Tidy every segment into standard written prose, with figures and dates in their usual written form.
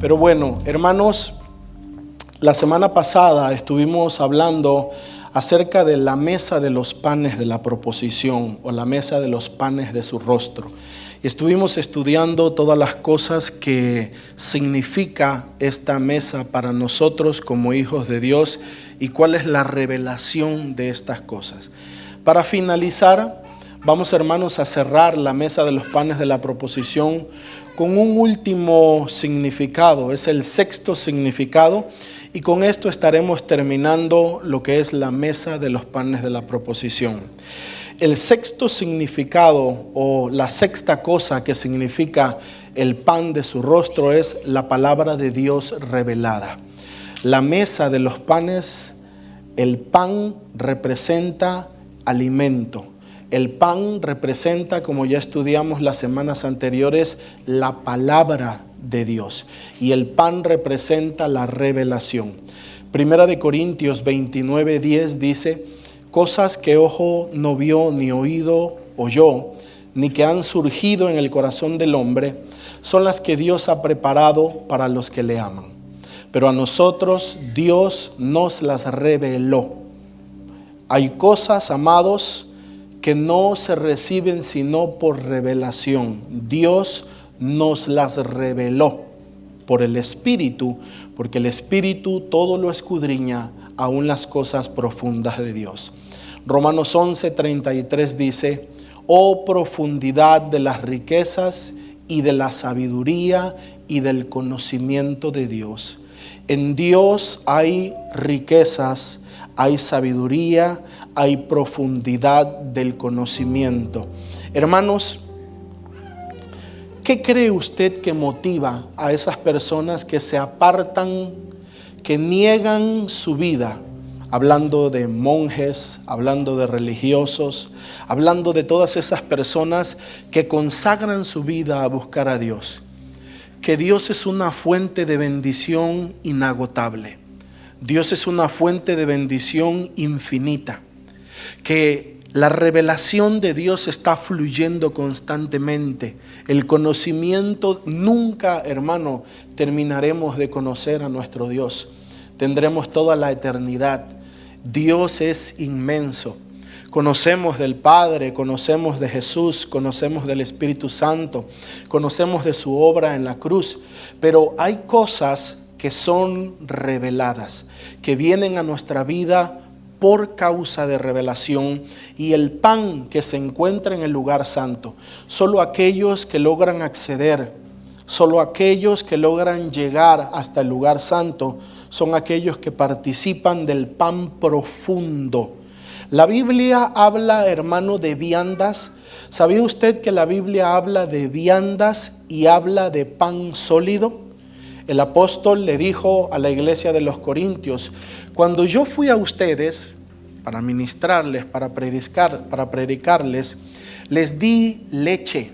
Pero bueno, hermanos, la semana pasada estuvimos hablando acerca de la mesa de los panes de la proposición o la mesa de los panes de su rostro. Y estuvimos estudiando todas las cosas que significa esta mesa para nosotros como hijos de Dios y cuál es la revelación de estas cosas. Para finalizar, vamos, hermanos, a cerrar la mesa de los panes de la proposición con un último significado. Es el sexto significado. Y con esto estaremos terminando lo que es la mesa de los panes de la proposición. El sexto significado o la sexta cosa que significa el pan de su rostro es la palabra de Dios revelada. La mesa de los panes, el pan representa alimento. El pan representa, como ya estudiamos las semanas anteriores, la palabra de Dios. Y el pan representa la revelación. Primera de Corintios 29:10 dice: cosas que ojo no vio, ni oído oyó, ni que han surgido en el corazón del hombre, son las que Dios ha preparado para los que le aman. Pero a nosotros Dios nos las reveló. Hay cosas, amados, que no se reciben sino por revelación. Dios nos las reveló por el Espíritu, porque el Espíritu todo lo escudriña, aún las cosas profundas de Dios. Romanos 11:33 dice: oh profundidad de las riquezas y de la sabiduría y del conocimiento de Dios. En Dios hay riquezas, hay sabiduría, hay profundidad del conocimiento. Hermanos, ¿qué cree usted que motiva a esas personas que se apartan, que niegan su vida? Hablando de monjes, hablando de religiosos, hablando de todas esas personas que consagran su vida a buscar a Dios. Que Dios es una fuente de bendición inagotable. Dios es una fuente de bendición infinita. Que la revelación de Dios está fluyendo constantemente. El conocimiento, nunca, hermano, terminaremos de conocer a nuestro Dios. Tendremos toda la eternidad. Dios es inmenso. Conocemos del Padre, conocemos de Jesús, conocemos del Espíritu Santo, conocemos de su obra en la cruz. Pero hay cosas que son reveladas, que vienen a nuestra vida por causa de revelación. Y el pan que se encuentra en el lugar santo, solo aquellos que logran acceder, solo aquellos que logran llegar hasta el lugar santo, son aquellos que participan del pan profundo. La Biblia habla, hermano, de viandas. ¿Sabía usted que la Biblia habla de viandas y habla de pan sólido? El apóstol le dijo a la iglesia de los Corintios: cuando yo fui a ustedes para ministrarles, para predicarles, les di leche,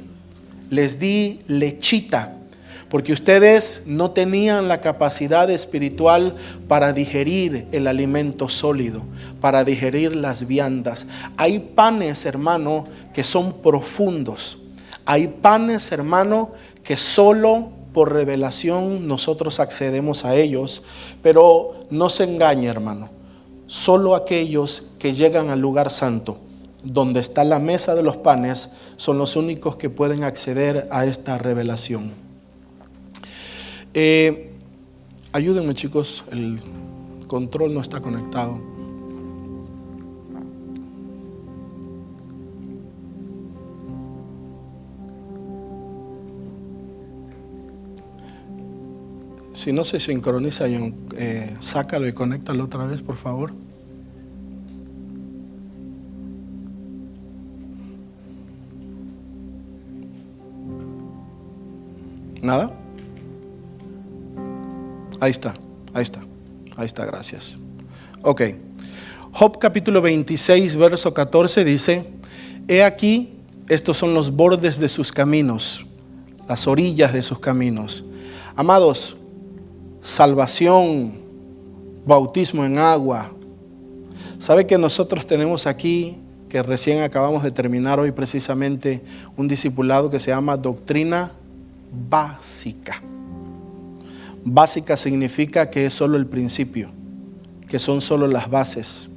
les di lechita, porque ustedes no tenían la capacidad espiritual para digerir el alimento sólido, para digerir las viandas. Hay panes, hermano, que son profundos. Hay panes, hermano, que solo por revelación nosotros accedemos a ellos, pero no se engañe, hermano. Solo aquellos que llegan al lugar santo, donde está la mesa de los panes, son los únicos que pueden acceder a esta revelación. Ayúdenme, chicos, el control no está conectado. Si no se sincroniza, sácalo y conéctalo otra vez, por favor. ¿Nada? Ahí está, gracias. Ok. Job capítulo 26, verso 14 dice: he aquí, estos son los bordes de sus caminos, las orillas de sus caminos. Amados, salvación, bautismo en agua. ¿Sabe que nosotros tenemos aquí, que recién acabamos de terminar hoy precisamente, un discipulado que se llama doctrina básica? Básica significa que es solo el principio, que son solo las bases.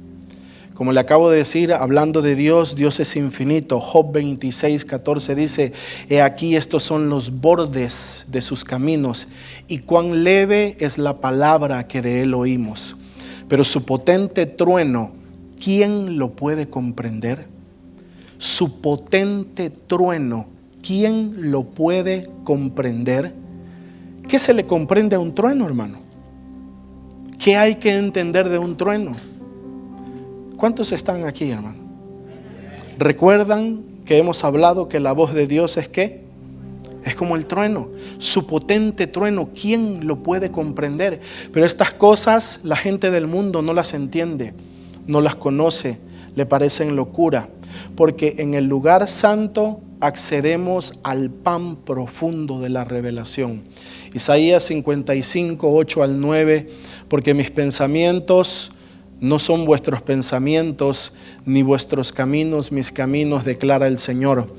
Como le acabo de decir, hablando de Dios, Dios es infinito. Job 26:14 dice: he aquí estos son los bordes de sus caminos, y cuán leve es la palabra que de él oímos. Pero su potente trueno, ¿quién lo puede comprender? Su potente trueno, ¿quién lo puede comprender? ¿Qué se le comprende a un trueno, hermano? ¿Qué hay que entender de un trueno? ¿Cuántos están aquí, hermano? ¿Recuerdan que hemos hablado que la voz de Dios es qué? Es como el trueno, su potente trueno, ¿quién lo puede comprender? Pero estas cosas la gente del mundo no las entiende, no las conoce, le parecen locura, porque en el lugar santo accedemos al pan profundo de la revelación. Isaías 55:8-9, porque mis pensamientos no son vuestros pensamientos, ni vuestros caminos mis caminos, declara el Señor.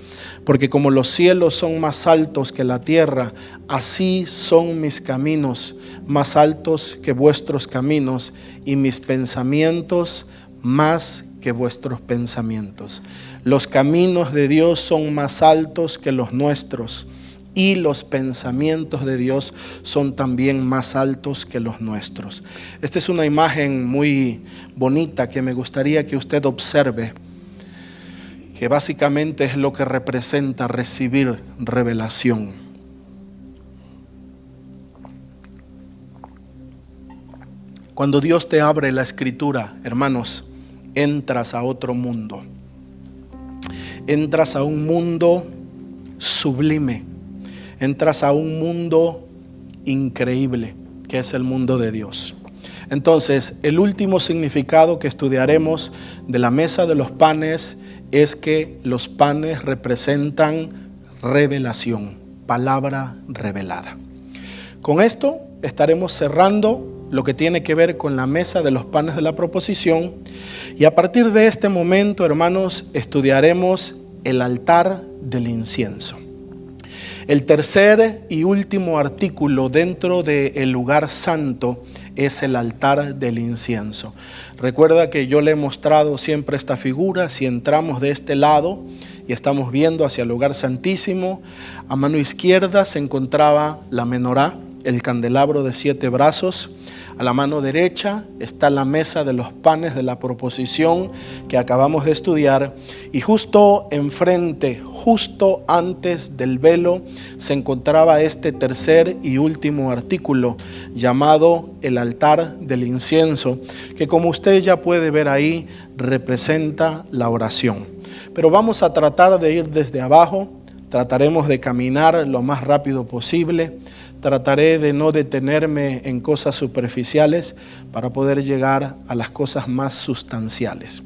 Porque como los cielos son más altos que la tierra, así son mis caminos más altos que vuestros caminos, y mis pensamientos más que vuestros pensamientos. Los caminos de Dios son más altos que los nuestros, y los pensamientos de Dios son también más altos que los nuestros. Esta es una imagen muy bonita que me gustaría que usted observe, que básicamente es lo que representa recibir revelación. Cuando Dios te abre la escritura, hermanos, entras a otro mundo. Entras a un mundo sublime. Entras a un mundo increíble, que es el mundo de Dios. Entonces, el último significado que estudiaremos de la mesa de los panes es que los panes representan revelación, palabra revelada. Con esto estaremos cerrando lo que tiene que ver con la mesa de los panes de la proposición, y a partir de este momento, hermanos, estudiaremos el altar del incienso. El tercer y último artículo dentro del lugar santo es el altar del incienso. Recuerda que yo le he mostrado siempre esta figura. Si entramos de este lado y estamos viendo hacia el lugar santísimo, a mano izquierda se encontraba la menorá, el candelabro de 7 brazos. A la mano derecha está la mesa de los panes de la proposición que acabamos de estudiar, y justo enfrente, justo antes del velo, se encontraba este tercer y último artículo llamado el altar del incienso, que como usted ya puede ver ahí, representa la oración. Pero vamos a tratar de ir desde abajo, trataremos de caminar lo más rápido posible. Trataré de no detenerme en cosas superficiales para poder llegar a las cosas más sustanciales.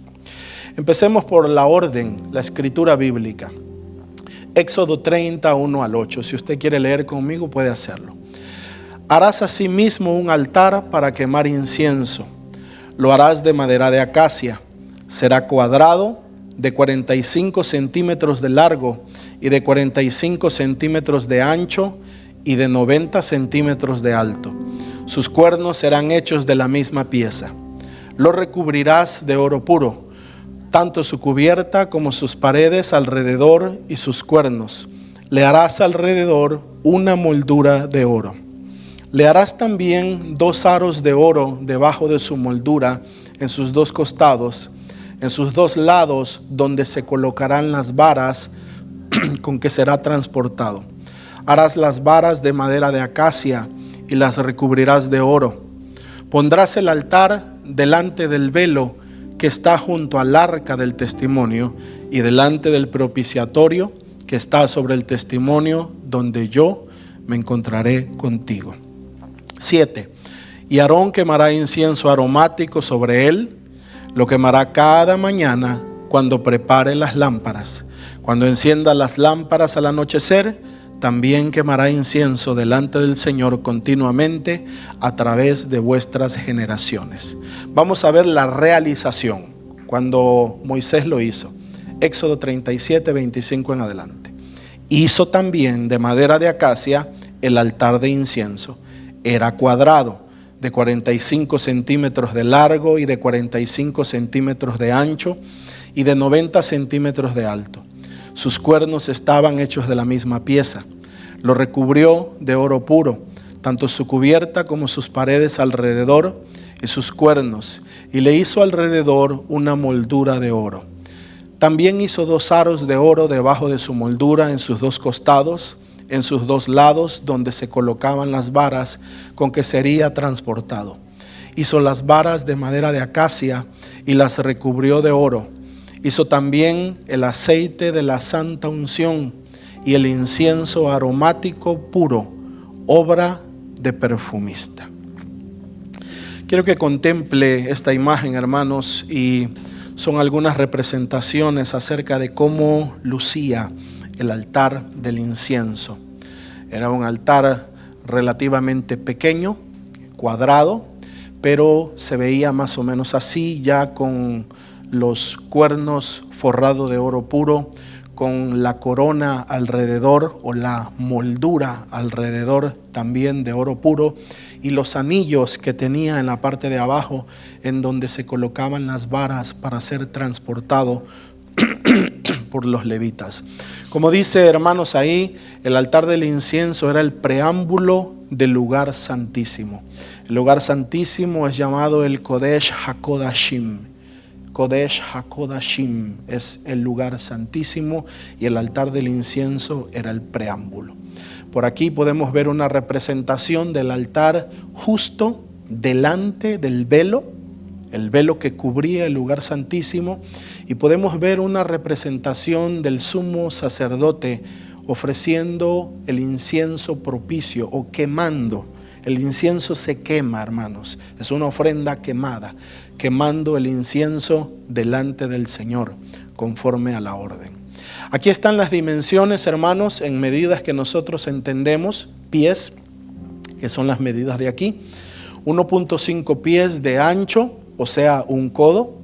Empecemos por la orden, la escritura bíblica. Éxodo 30, 1-8. Si usted quiere leer conmigo, puede hacerlo. Harás asimismo un altar para quemar incienso. Lo harás de madera de acacia. Será cuadrado, de 45 centímetros de largo y de 45 centímetros de ancho, y de 90 centímetros de alto. Sus cuernos serán hechos de la misma pieza. Lo recubrirás de oro puro, tanto su cubierta como sus paredes alrededor y sus cuernos. Le harás alrededor una moldura de oro. Le harás también 2 aros de oro debajo de su moldura, en sus 2 costados, en sus 2 lados, donde se colocarán las varas con que será transportado. Harás las varas de madera de acacia y las recubrirás de oro. Pondrás el altar delante del velo que está junto al arca del testimonio, y delante del propiciatorio que está sobre el testimonio, donde yo me encontraré contigo. 7. Y Aarón quemará incienso aromático sobre él. Lo quemará cada mañana cuando prepare las lámparas. Cuando encienda las lámparas al anochecer, también quemará incienso delante del Señor continuamente a través de vuestras generaciones. Vamos a ver la realización cuando Moisés lo hizo. Éxodo 37, 25 en adelante. Hizo también de madera de acacia el altar de incienso. Era cuadrado, de 45 centímetros de largo y de 45 centímetros de ancho y de 90 centímetros de alto. Sus cuernos estaban hechos de la misma pieza. Lo recubrió de oro puro, tanto su cubierta como sus paredes alrededor y sus cuernos, y le hizo alrededor una moldura de oro. También hizo 2 aros de oro debajo de su moldura en sus 2 costados, en sus 2 lados donde se colocaban las varas con que sería transportado. Hizo las varas de madera de acacia y las recubrió de oro. Hizo también el aceite de la santa unción y el incienso aromático puro, obra de perfumista. Quiero que contemple esta imagen, hermanos, y son algunas representaciones acerca de cómo lucía el altar del incienso. Era un altar relativamente pequeño, cuadrado, pero se veía más o menos así, ya con los cuernos forrados de oro puro, con la corona alrededor o la moldura alrededor también de oro puro, y los anillos que tenía en la parte de abajo en donde se colocaban las varas para ser transportado por los levitas. Como dice, hermanos, ahí el altar del incienso era el preámbulo del lugar santísimo. El lugar santísimo es llamado el Kodesh HaKodashim. Kodesh HaKodashim es el lugar santísimo y el altar del incienso era el preámbulo. Por aquí podemos ver una representación del altar justo delante del velo, el velo que cubría el lugar santísimo, y podemos ver una representación del sumo sacerdote ofreciendo el incienso propicio o quemando. El incienso se quema, hermanos, es una ofrenda quemada, quemando el incienso delante del Señor, conforme a la orden. Aquí están las dimensiones, hermanos, en medidas que nosotros entendemos, pies, que son las medidas de aquí, 1.5 pies de ancho, o sea, un codo,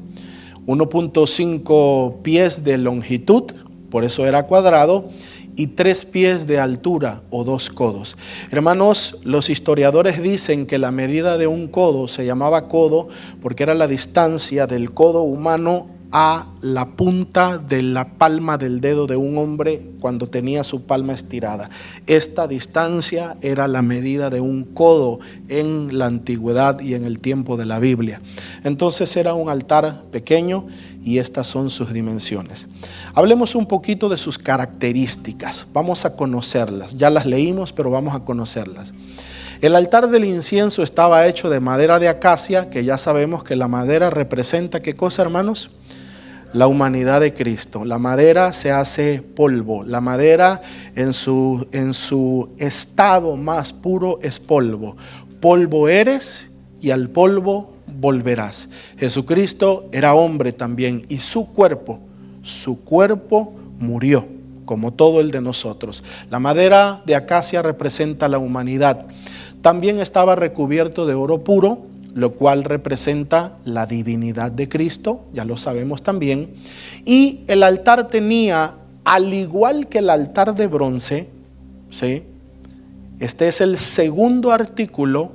1.5 pies de longitud, por eso era cuadrado, y 3 pies de altura o 2 codos. Hermanos, los historiadores dicen que la medida de un codo se llamaba codo porque era la distancia del codo humano a la punta de la palma del dedo de un hombre cuando tenía su palma estirada. Esta distancia era la medida de un codo en la antigüedad y en el tiempo de la Biblia. Entonces era un altar pequeño y estas son sus dimensiones. Hablemos un poquito de sus características. Vamos a conocerlas. Ya las leímos, pero vamos a conocerlas. El altar del incienso estaba hecho de madera de acacia, que ya sabemos que la madera representa ¿qué cosa, hermanos? La humanidad de Cristo. La madera se hace polvo. La madera en su estado más puro es polvo. Polvo eres y al polvo volverás. Jesucristo era hombre también y su cuerpo murió como todo el de nosotros. La madera de acacia representa la humanidad. También estaba recubierto de oro puro, lo cual representa la divinidad de Cristo, ya lo sabemos también. Y el altar tenía, al igual que el altar de bronce, ¿sí? Este es el segundo artículo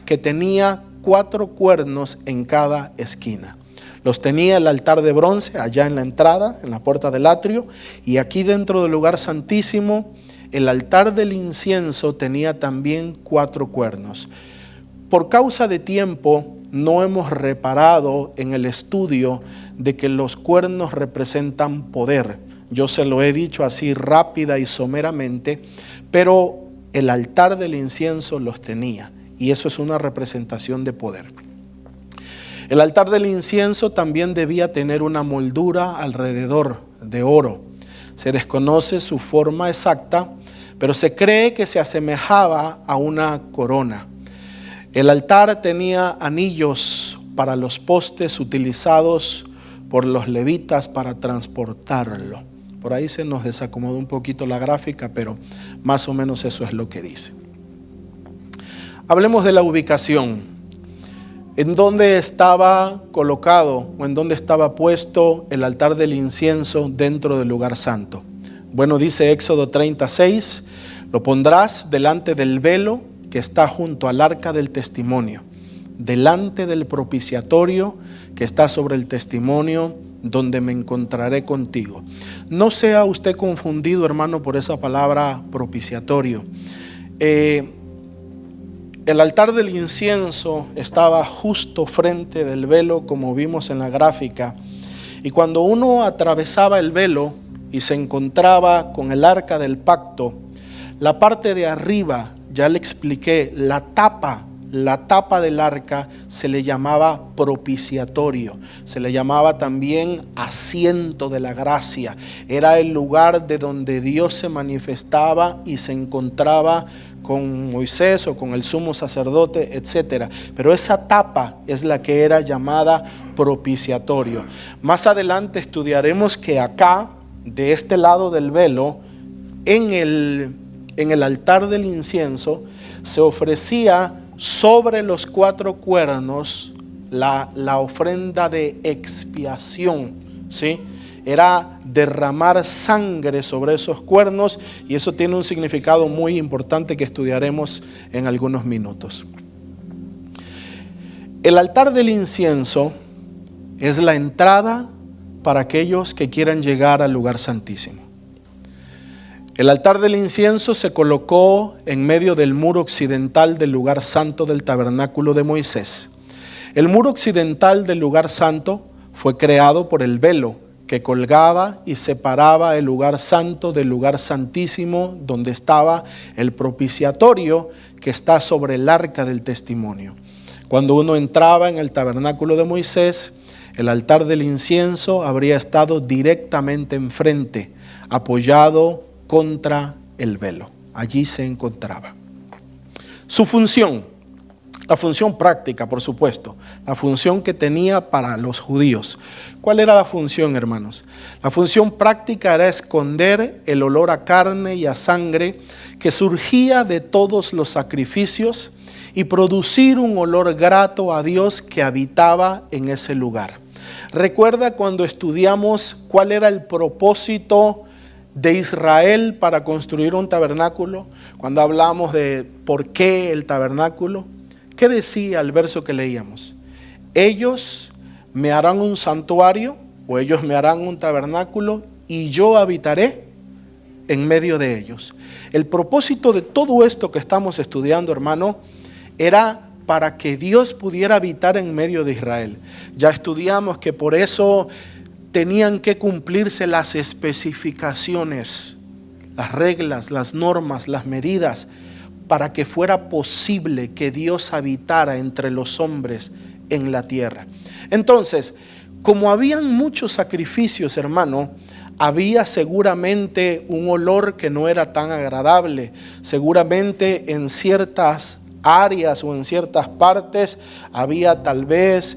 que tenía 4 cuernos en cada esquina. Los tenía el altar de bronce allá en la entrada, en la puerta del atrio, y aquí dentro del lugar santísimo, el altar del incienso tenía también 4 cuernos. Por causa de tiempo, no hemos reparado en el estudio de que los cuernos representan poder. Yo se lo he dicho así rápida y someramente, pero el altar del incienso los tenía, y eso es una representación de poder. El altar del incienso también debía tener una moldura alrededor de oro. Se desconoce su forma exacta, pero se cree que se asemejaba a una corona. El altar tenía anillos para los postes utilizados por los levitas para transportarlo. Por ahí se nos desacomodó un poquito la gráfica, pero más o menos eso es lo que dice. Hablemos de la ubicación. ¿En dónde estaba colocado o en dónde estaba puesto el altar del incienso dentro del lugar santo? Bueno, dice Éxodo 36, lo pondrás delante del velo que está junto al arca del testimonio, delante del propiciatorio que está sobre el testimonio, donde me encontraré contigo. No sea usted confundido, hermano, por esa palabra propiciatorio. El altar del incienso estaba justo frente del velo, como vimos en la gráfica, y cuando uno atravesaba el velo y se encontraba con el arca del pacto, la parte de arriba, ya le expliqué, la tapa del arca se le llamaba propiciatorio, se le llamaba también asiento de la gracia. Era el lugar de donde Dios se manifestaba y se encontraba con Moisés o con el sumo sacerdote, etc. Pero esa tapa es la que era llamada propiciatorio. Más adelante estudiaremos que acá, de este lado del velo, en el altar del incienso, se ofrecía sobre los 4 cuernos la ofrenda de expiación, ¿sí? Era derramar sangre sobre esos cuernos, y eso tiene un significado muy importante que estudiaremos en algunos minutos. El altar del incienso es la entrada para aquellos que quieran llegar al lugar santísimo. El altar del incienso se colocó en medio del muro occidental del lugar santo del tabernáculo de Moisés. El muro occidental del lugar santo fue creado por el velo que colgaba y separaba el lugar santo del lugar santísimo, donde estaba el propiciatorio que está sobre el arca del testimonio. Cuando uno entraba en el tabernáculo de Moisés, el altar del incienso habría estado directamente enfrente, apoyado contra el velo. Allí se encontraba. Su función, la función práctica, por supuesto, la función que tenía para los judíos. ¿Cuál era la función, hermanos? La función práctica era esconder el olor a carne y a sangre que surgía de todos los sacrificios y producir un olor grato a Dios que habitaba en ese lugar. ¿Recuerda cuando estudiamos cuál era el propósito de Israel para construir un tabernáculo? Cuando hablamos de por qué el tabernáculo, ¿qué decía el verso que leíamos? Ellos me harán un santuario, o ellos me harán un tabernáculo, y yo habitaré en medio de ellos. El propósito de todo esto que estamos estudiando, hermano, era para que Dios pudiera habitar en medio de Israel. Ya estudiamos que por eso tenían que cumplirse las especificaciones, las reglas, las normas, las medidas, para que fuera posible que Dios habitara entre los hombres en la tierra. Entonces, como habían muchos sacrificios, hermano, había seguramente un olor que no era tan agradable. Seguramente en ciertas áreas o en ciertas partes había tal vez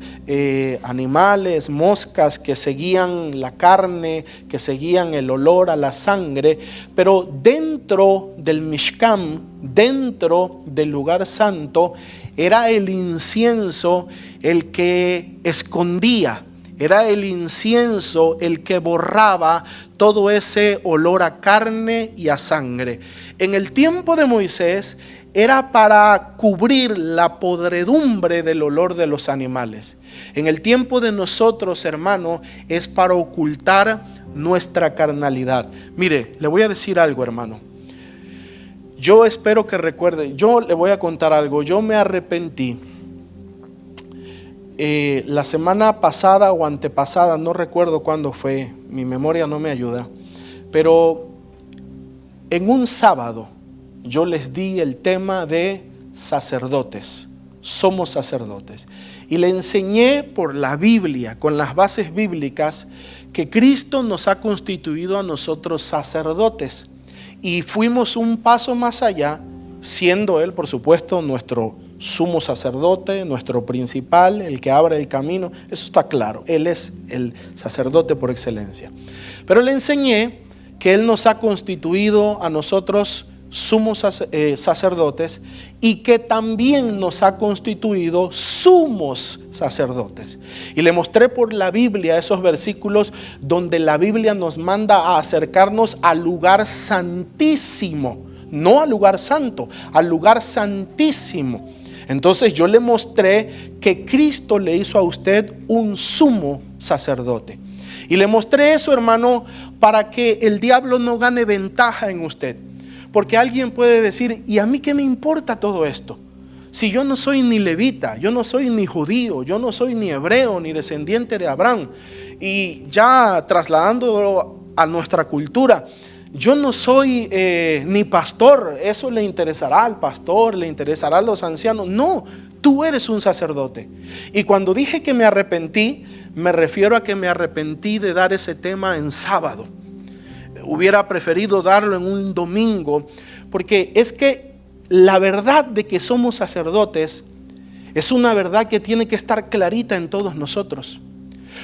animales, moscas que seguían la carne, que seguían el olor a la sangre, pero dentro del Mishkan, dentro del lugar santo, era el incienso el que escondía, era el incienso el que borraba todo ese olor a carne y a sangre. En el tiempo de Moisés era para cubrir la podredumbre del olor de los animales. En el tiempo de nosotros, hermano, es para ocultar nuestra carnalidad. Mire, le voy a decir algo, hermano. Yo espero que recuerde, yo le voy a contar algo. Yo me arrepentí. La semana pasada o antepasada, no recuerdo cuándo fue, mi memoria no me ayuda, pero en un sábado yo les di el tema de sacerdotes, somos sacerdotes, y le enseñé por la Biblia, con las bases bíblicas, que Cristo nos ha constituido a nosotros sacerdotes, y fuimos un paso más allá, siendo Él, por supuesto, nuestro sumo sacerdote, nuestro principal, el que abre el camino. Eso está claro, Él es el sacerdote por excelencia. Pero le enseñé que Él nos ha constituido a nosotros sumos sacerdotes, y que también nos ha constituido sumos sacerdotes. Y le mostré por la Biblia esos versículos donde la Biblia nos manda a acercarnos al lugar santísimo, no al lugar santo, al lugar santísimo. Entonces yo le mostré que Cristo le hizo a usted un sumo sacerdote. Y le mostré eso, hermano, para que el diablo no gane ventaja en usted. Porque alguien puede decir, ¿y a mí qué me importa todo esto? Si yo no soy ni levita, yo no soy ni judío, yo no soy ni hebreo, ni descendiente de Abraham. Y ya trasladándolo a nuestra cultura, yo no soy ni pastor. Eso le interesará al pastor, le interesará a los ancianos. No, tú eres un sacerdote. Y cuando dije que me arrepentí, me refiero a que me arrepentí de dar ese tema en sábado. Hubiera preferido darlo en un domingo, porque es que la verdad de que somos sacerdotes es una verdad que tiene que estar clarita en todos nosotros.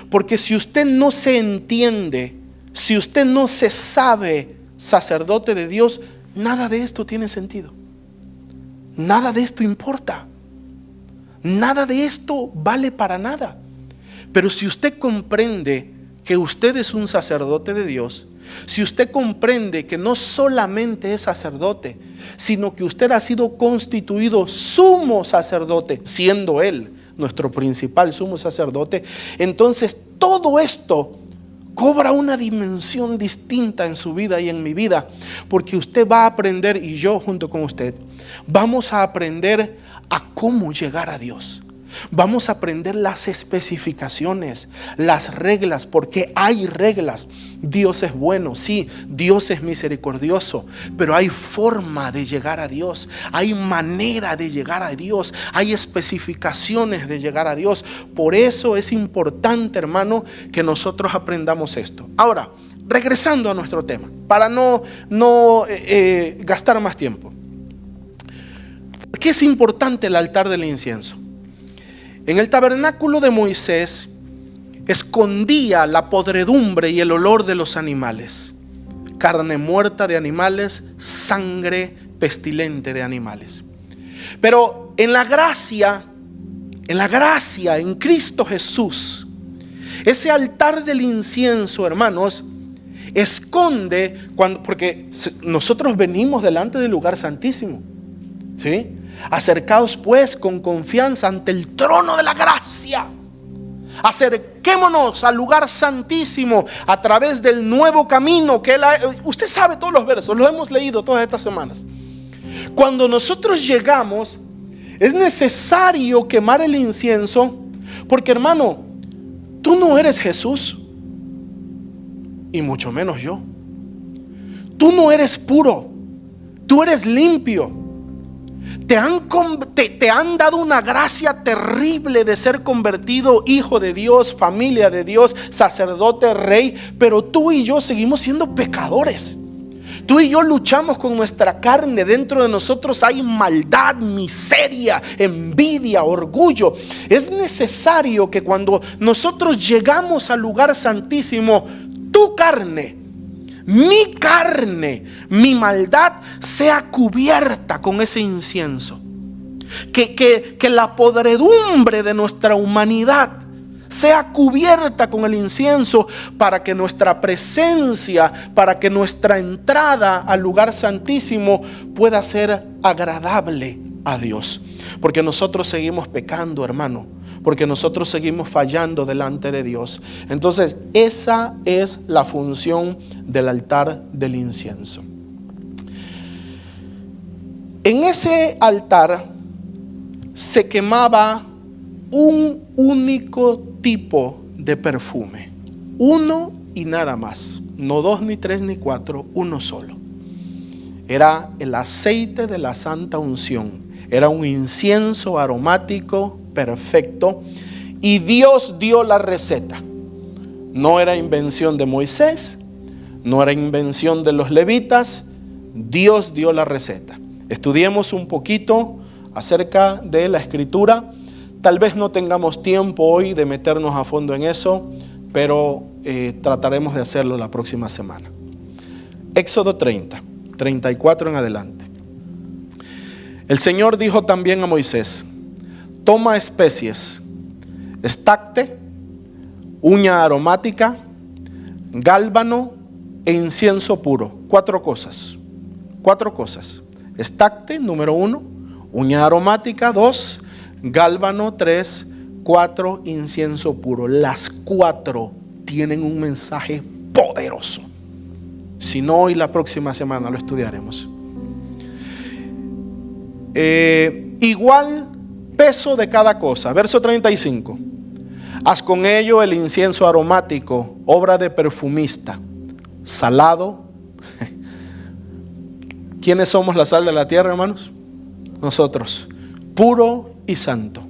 Porque si usted no se entiende, si usted no se sabe sacerdote de Dios, nada de esto tiene sentido. Nada de esto importa. Nada de esto vale para nada. Pero si usted comprende que usted es un sacerdote de Dios, si usted comprende que no solamente es sacerdote, sino que usted ha sido constituido sumo sacerdote, siendo Él nuestro principal sumo sacerdote, entonces todo esto cobra una dimensión distinta en su vida y en mi vida, porque usted va a aprender, y yo junto con usted, vamos a aprender a cómo llegar a Dios. Vamos a aprender las especificaciones, las reglas, porque hay reglas. Dios es bueno, sí, Dios es misericordioso, pero hay forma de llegar a Dios, hay manera de llegar a Dios, hay especificaciones de llegar a Dios. Por eso es importante, hermano, que nosotros aprendamos esto. Ahora, regresando a nuestro tema, para no gastar más tiempo. ¿Por qué es importante el altar del incienso? En el tabernáculo de Moisés escondía la podredumbre y el olor de los animales, carne muerta de animales, sangre pestilente de animales. Pero en la gracia, en Cristo Jesús, ese altar del incienso, hermanos, esconde, porque nosotros venimos delante del lugar santísimo, ¿sí? Acercaos pues con confianza ante el trono de la gracia. Acerquémonos al lugar santísimo a través del nuevo camino que usted sabe todos los versos, los hemos leído todas estas semanas. Cuando nosotros llegamos, es necesario quemar el incienso, porque hermano, tú no eres Jesús, y mucho menos yo. Tú no eres puro, tú eres limpio. Te han dado una gracia terrible de ser convertido hijo de Dios, familia de Dios, sacerdote, rey, pero tú y yo seguimos siendo pecadores. Tú y yo luchamos con nuestra carne. Dentro de nosotros hay maldad, miseria, envidia, orgullo. Es necesario que cuando nosotros llegamos al lugar santísimo, tu carne, mi carne, mi maldad sea cubierta con ese incienso. Que la podredumbre de nuestra humanidad sea cubierta con el incienso, para que nuestra presencia, para que nuestra entrada al lugar santísimo pueda ser agradable a Dios. Porque nosotros seguimos pecando, hermano, porque nosotros seguimos fallando delante de Dios. Entonces esa es la función del altar del incienso. En ese altar se quemaba un único tipo de perfume, uno y nada más, no 2 ni 3 ni 4, uno solo. Era el aceite de la santa unción, era un incienso aromático perfecto, y Dios dio la receta. No era invención de Moisés, no era invención de los levitas, Dios dio la receta. Estudiemos un poquito acerca de la escritura. Tal vez no tengamos tiempo hoy de meternos a fondo en eso, pero trataremos de hacerlo la próxima semana. Éxodo 30, 34 en adelante. El Señor dijo también a Moisés: toma especies, estacte, uña aromática, gálbano e incienso puro. 4 cosas. 4 cosas. Estacte, número 1. Uña aromática, 2. Gálbano, 3. 4. Incienso puro. Las 4 tienen un mensaje poderoso. Si no, hoy la próxima semana lo estudiaremos. Igual peso de cada cosa. Verso 35. Haz con ello el incienso aromático, obra de perfumista, salado. ¿Quiénes somos la sal de la tierra, hermanos? Nosotros. Puro y santo.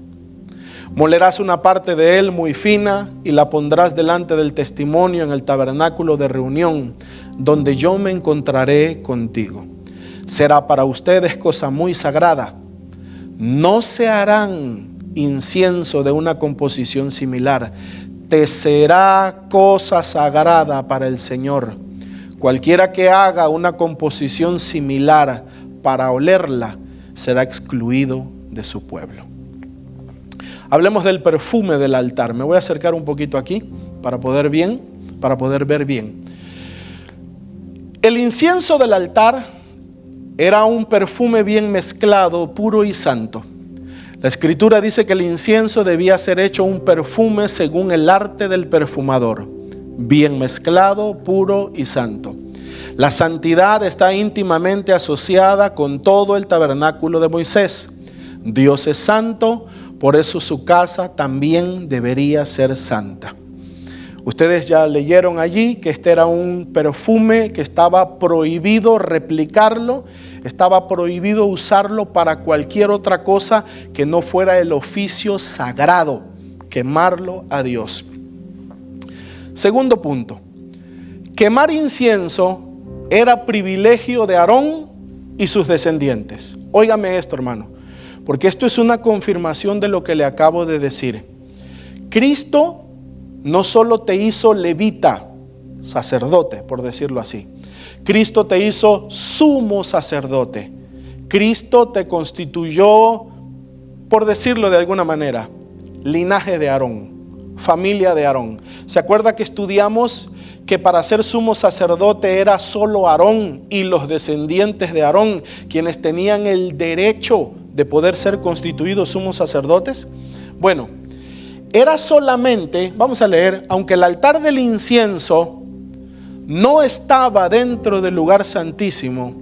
Molerás una parte de él muy fina y la pondrás delante del testimonio en el tabernáculo de reunión, donde yo me encontraré contigo. Será para ustedes cosa muy sagrada. No se harán incienso de una composición similar. Te será cosa sagrada para el Señor. Cualquiera que haga una composición similar para olerla será excluido de su pueblo. Hablemos del perfume del altar. Me voy a acercar un poquito aquí para poder ver bien. El incienso del altar era un perfume bien mezclado, puro y santo. La Escritura dice que el incienso debía ser hecho un perfume según el arte del perfumador, bien mezclado, puro y santo. La santidad está íntimamente asociada con todo el tabernáculo de Moisés. Dios es santo, por eso su casa también debería ser santa. Ustedes ya leyeron allí que este era un perfume que estaba prohibido replicarlo, estaba prohibido usarlo para cualquier otra cosa que no fuera el oficio sagrado, quemarlo a Dios. Segundo punto, quemar incienso era privilegio de Aarón y sus descendientes. Óigame esto, hermano, porque esto es una confirmación de lo que le acabo de decir. Cristo no solo te hizo levita, sacerdote, por decirlo así. Cristo te hizo sumo sacerdote. Cristo te constituyó, por decirlo de alguna manera, linaje de Aarón, familia de Aarón. ¿Se acuerda que estudiamos que para ser sumo sacerdote era solo Aarón y los descendientes de Aarón quienes tenían el derecho de poder ser constituidos sumos sacerdotes? Bueno, era solamente, vamos a leer, aunque el altar del incienso no estaba dentro del lugar santísimo,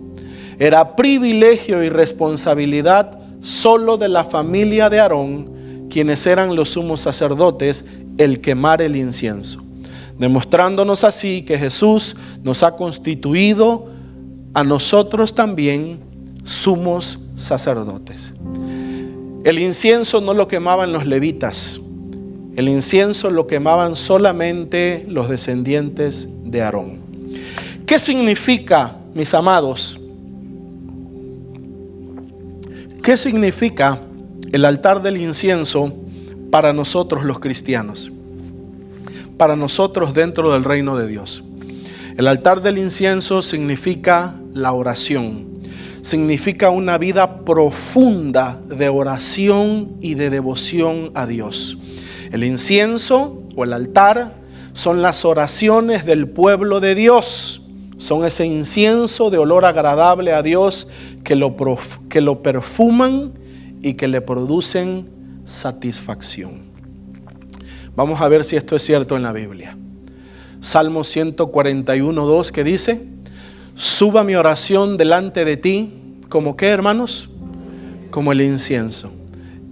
era privilegio y responsabilidad solo de la familia de Aarón, quienes eran los sumos sacerdotes, el quemar el incienso, demostrándonos así que Jesús nos ha constituido a nosotros también sumos sacerdotes. El incienso no lo quemaban los levitas. El incienso lo quemaban solamente los descendientes de Aarón. ¿Qué significa, mis amados? ¿Qué significa el altar del incienso para nosotros los cristianos? Para nosotros dentro del reino de Dios. El altar del incienso significa la oración. Significa una vida profunda de oración y de devoción a Dios. El incienso o el altar son las oraciones del pueblo de Dios. Son ese incienso de olor agradable a Dios que lo perfuman y que le producen satisfacción. Vamos a ver si esto es cierto en la Biblia. Salmo 141:2 que dice: suba mi oración delante de ti, ¿como qué, hermanos? Como el incienso.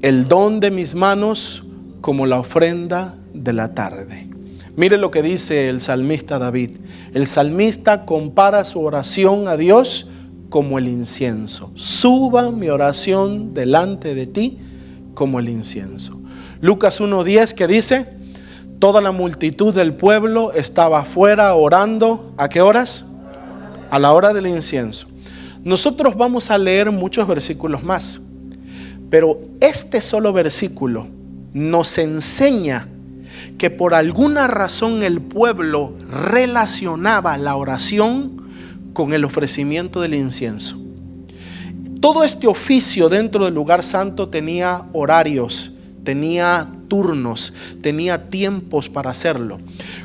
El don de mis manos como la ofrenda de la tarde. Mire lo que dice el salmista David. El salmista compara su oración a Dios como el incienso. Suba mi oración delante de ti como el incienso. Lucas 1:10 que dice: toda la multitud del pueblo estaba afuera orando. ¿A qué horas? A la hora del incienso. Nosotros vamos a leer muchos versículos más, pero este solo versículo nos enseña que por alguna razón el pueblo relacionaba la oración con el ofrecimiento del incienso. Todo este oficio dentro del lugar santo tenía horarios, tenía turnos, tenía tiempos para hacerlo.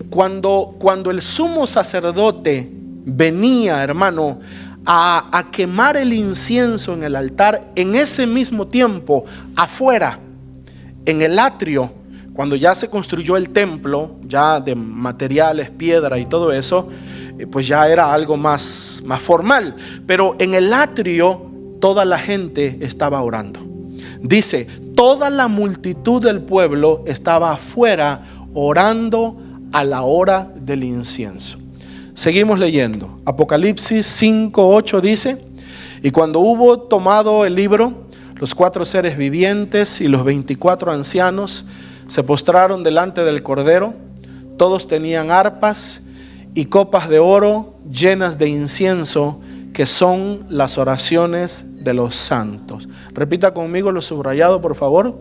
Cuando el sumo sacerdote venía, hermano, a quemar el incienso en el altar, en ese mismo tiempo, afuera, en el atrio, cuando ya se construyó el templo, ya de materiales, piedra y todo eso, pues ya era algo más formal. Pero en el atrio toda la gente estaba orando. Dice, toda la multitud del pueblo estaba afuera orando a la hora del incienso. Seguimos leyendo. Apocalipsis 5:8 dice, y cuando hubo tomado el libro, los 4 seres vivientes y los 24 ancianos se postraron delante del Cordero. Todos tenían arpas y copas de oro llenas de incienso, que son las oraciones de los santos. Repita conmigo lo subrayado, por favor.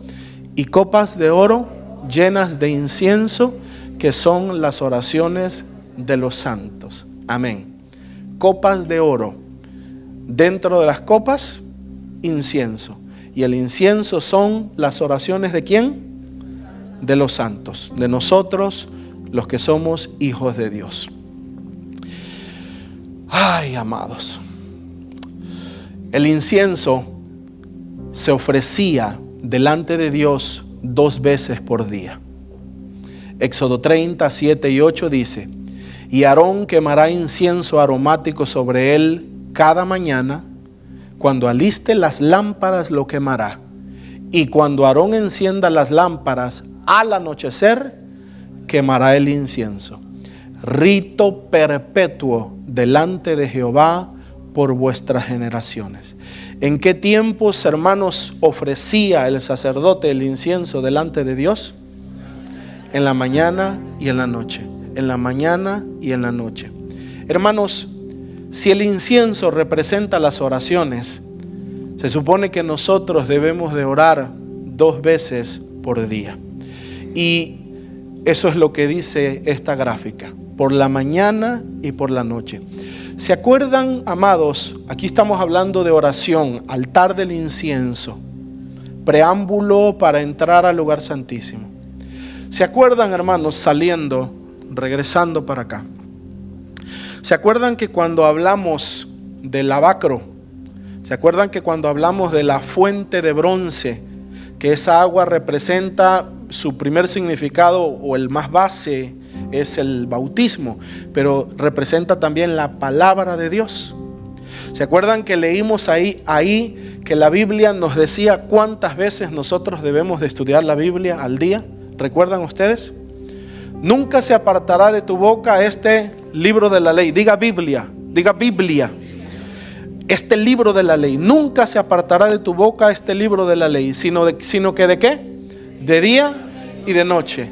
Y copas de oro llenas de incienso, que son las oraciones de los santos. Amén. Copas de oro. Dentro de las copas, incienso. Y el incienso son las oraciones ¿de quién? De los santos, de nosotros, los que somos hijos de Dios. Ay, amados, el incienso se ofrecía delante de Dios 2 veces por día. Éxodo 30, 7 y 8 dice, y Aarón quemará incienso aromático sobre él cada mañana, cuando aliste las lámparas lo quemará, y cuando Aarón encienda las lámparas al anochecer, quemará el incienso. Rito perpetuo delante de Jehová por vuestras generaciones. ¿En qué tiempos, hermanos, ofrecía el sacerdote el incienso delante de Dios? En la mañana y en la noche. En la mañana y en la noche. Hermanos, si el incienso representa las oraciones, se supone que nosotros debemos de orar 2 veces por día. Y eso es lo que dice esta gráfica, por la mañana y por la noche. ¿Se acuerdan, amados? Aquí estamos hablando de oración, altar del incienso, preámbulo para entrar al lugar santísimo. ¿Se acuerdan, hermanos, saliendo, regresando para acá? ¿Se acuerdan que cuando hablamos del lavacro, se acuerdan que cuando hablamos de la fuente de bronce, que esa agua representa su primer significado o el más base es el bautismo, pero representa también la palabra de Dios? ¿Se acuerdan que leímos ahí que la Biblia nos decía cuántas veces nosotros debemos de estudiar la Biblia al día? ¿Recuerdan ustedes? Nunca se apartará de tu boca este libro de la ley. Diga Biblia, diga Biblia. Este libro de la ley. Nunca se apartará de tu boca este libro de la ley, sino que ¿de qué? De día y de noche.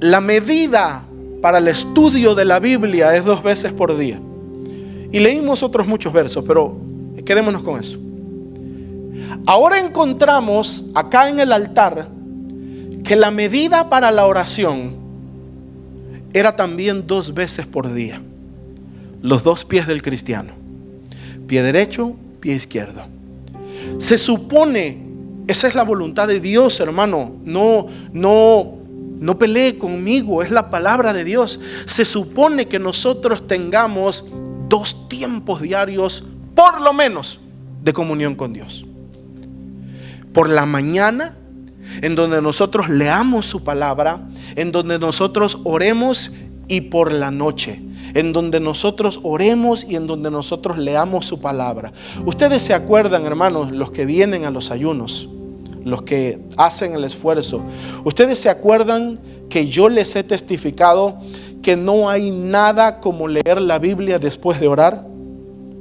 La medida para el estudio de la Biblia es 2 veces por día. Y leímos otros muchos versos, pero quedémonos con eso. Ahora encontramos acá en el altar que la medida para la oración era también 2 veces por día. Los 2 pies del cristiano. Pie derecho, pie izquierdo. Se supone, esa es la voluntad de Dios, hermano. No pelee conmigo, es la palabra de Dios. Se supone que nosotros tengamos 2 tiempos diarios, por lo menos, de comunión con Dios. Por la mañana, en donde nosotros leamos su palabra, en donde nosotros oremos, y por la noche, en donde nosotros oremos y en donde nosotros leamos su palabra. Ustedes se acuerdan, hermanos, los que vienen a los ayunos, los que hacen el esfuerzo. Ustedes se acuerdan que yo les he testificado que no hay nada como leer la Biblia después de orar.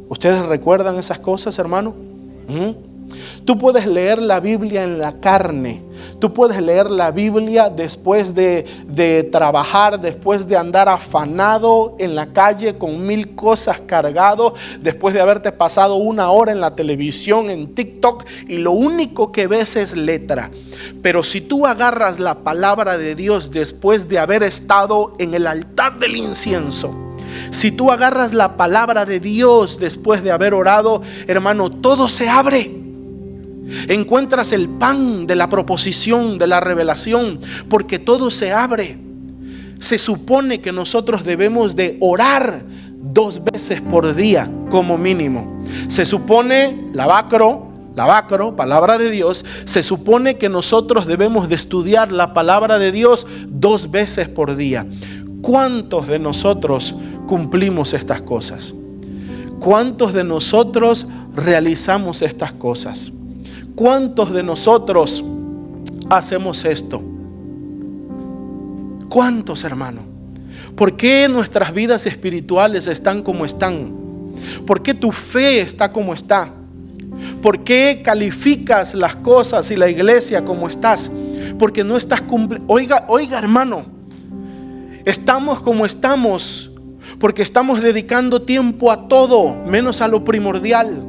¿Ustedes recuerdan esas cosas, hermano? Tú puedes leer la Biblia en la carne. Tú puedes leer la Biblia después de trabajar, después de andar afanado en la calle con 1000 cosas cargado, después de haberte pasado 1 hora en la televisión, en TikTok, y lo único que ves es letra. Pero si tú agarras la palabra de Dios después de haber estado en el altar del incienso, si tú agarras la palabra de Dios después de haber orado, hermano, todo se abre. Encuentras el pan de la proposición, de la revelación, porque todo se abre. Se supone que nosotros debemos de orar 2 veces por día como mínimo. Se supone, lavacro, palabra de Dios, se supone que nosotros debemos de estudiar la palabra de Dios 2 veces por día. ¿Cuántos de nosotros cumplimos estas cosas? ¿Cuántos de nosotros realizamos estas cosas? ¿Cuántos de nosotros hacemos esto? ¿Cuántos, hermano? ¿Por qué nuestras vidas espirituales están como están? ¿Por qué tu fe está como está? ¿Por qué calificas las cosas y la iglesia como estás? Porque no estás cumpliendo. Oiga, hermano, estamos como estamos porque estamos dedicando tiempo a todo menos a lo primordial.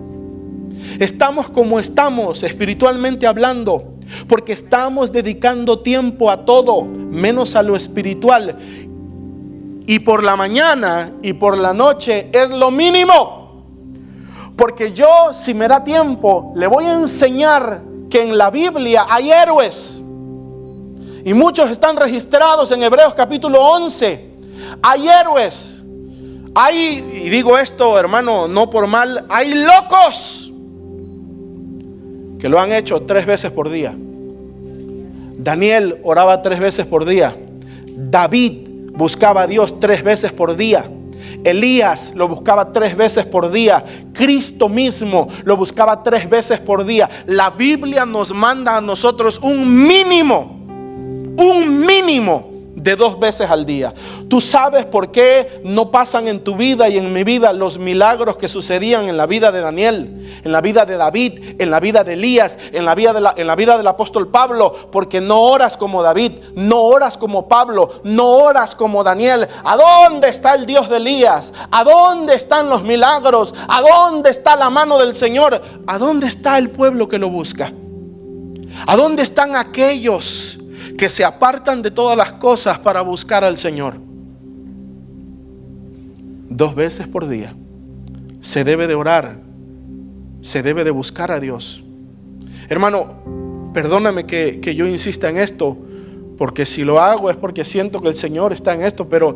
Estamos como estamos espiritualmente hablando porque estamos dedicando tiempo a todo menos a lo espiritual. Y por la mañana y por la noche es lo mínimo. Porque yo, si me da tiempo, le voy a enseñar que en la Biblia hay héroes. Y muchos están registrados en Hebreos capítulo 11. Hay héroes. Hay, y digo esto, hermano, no por mal, hay locos que lo han hecho 3 veces por día. Daniel oraba 3 veces por día. David buscaba a Dios 3 veces por día. Elías lo buscaba 3 veces por día. Cristo mismo lo buscaba 3 veces por día. La Biblia nos manda a nosotros un mínimo de 2 veces al día. ¿Tú sabes por qué no pasan en tu vida y en mi vida los milagros que sucedían en la vida de Daniel, en la vida de David, en la vida de Elías, en la vida del apóstol Pablo? Porque no oras como David, no oras como Pablo, no oras como Daniel. ¿A dónde está el Dios de Elías? ¿A dónde están los milagros? ¿A dónde está la mano del Señor? ¿A dónde está el pueblo que lo busca? ¿A dónde están aquellos que se apartan de todas las cosas para buscar al Señor? 2 veces por día se debe de orar, se debe de buscar a Dios. Hermano, perdóname que yo insista en esto, porque si lo hago es porque siento que el Señor está en esto, pero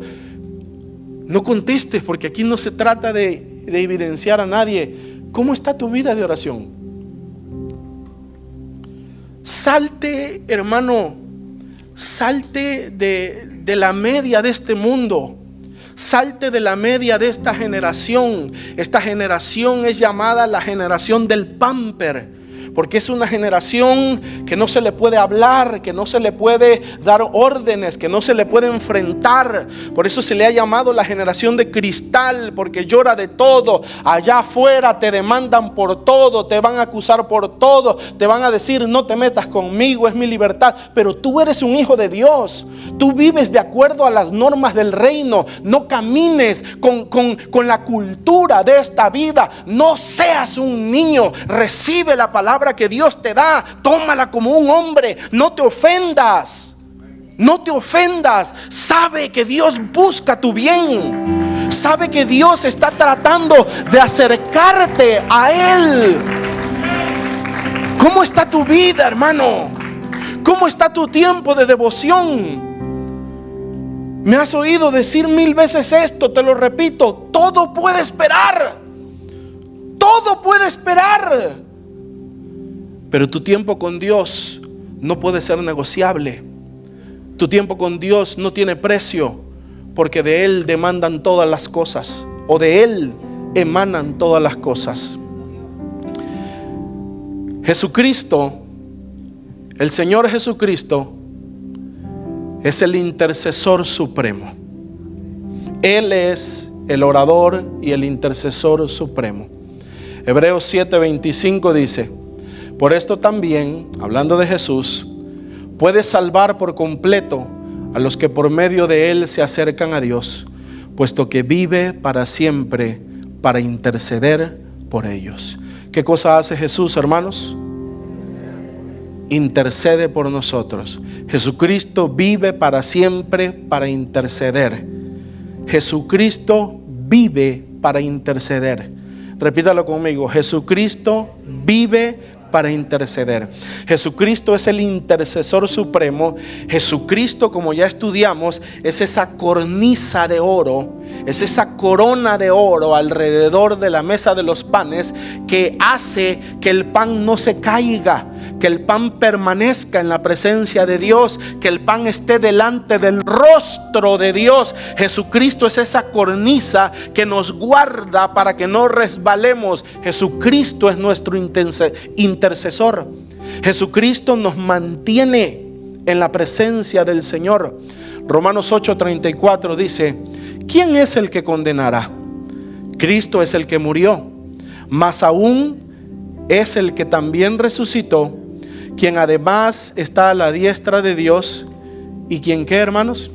no contestes, porque aquí no se trata de evidenciar a nadie. ¿Cómo está tu vida de oración? Salte, hermano, salte de la media de este mundo. Salte de la media de esta generación. Esta generación es llamada la generación del pamper, porque es una generación que no se le puede hablar, que no se le puede dar órdenes, que no se le puede enfrentar. Por eso se le ha llamado la generación de cristal, porque llora de todo. Allá afuera te demandan por todo, te van a acusar por todo, te van a decir no te metas conmigo, es mi libertad. Pero tú eres un hijo de Dios, tú vives de acuerdo a las normas del reino. No camines con la cultura de esta vida. No seas un niño, recibe la palabra que Dios te da, tómala como un hombre. No te ofendas, no te ofendas. Sabe que Dios busca tu bien, sabe que Dios está tratando de acercarte a Él. ¿Cómo está tu vida, hermano? ¿Cómo está tu tiempo de devoción? Me has oído decir 1000 veces esto, te lo repito: todo puede esperar, todo puede esperar. Pero tu tiempo con Dios no puede ser negociable. Tu tiempo con Dios no tiene precio, porque de Él demandan todas las cosas, o de Él emanan todas las cosas. Jesucristo, el Señor Jesucristo, es el intercesor supremo. Él es el orador y el intercesor supremo. Hebreos 7:25 dice: por esto también, hablando de Jesús, puede salvar por completo a los que por medio de Él se acercan a Dios, puesto que vive para siempre para interceder por ellos. ¿Qué cosa hace Jesús, hermanos? Intercede por nosotros. Jesucristo vive para siempre para interceder. Jesucristo vive para interceder. Repítalo conmigo: Jesucristo vive para interceder. Jesucristo es el intercesor supremo. Jesucristo, como ya estudiamos, es esa cornisa de oro, es esa corona de oro alrededor de la mesa de los panes que hace que el pan no se caiga, que el pan permanezca en la presencia de Dios, que el pan esté delante del rostro de Dios. Jesucristo es esa cornisa que nos guarda para que no resbalemos. Jesucristo es nuestro intercesor. Jesucristo nos mantiene en la presencia del Señor. Romanos 8:34 dice: ¿quién es el que condenará? Cristo es el que murió, mas aún es el que también resucitó, quien además está a la diestra de Dios, y quien, ¿qué, hermanos?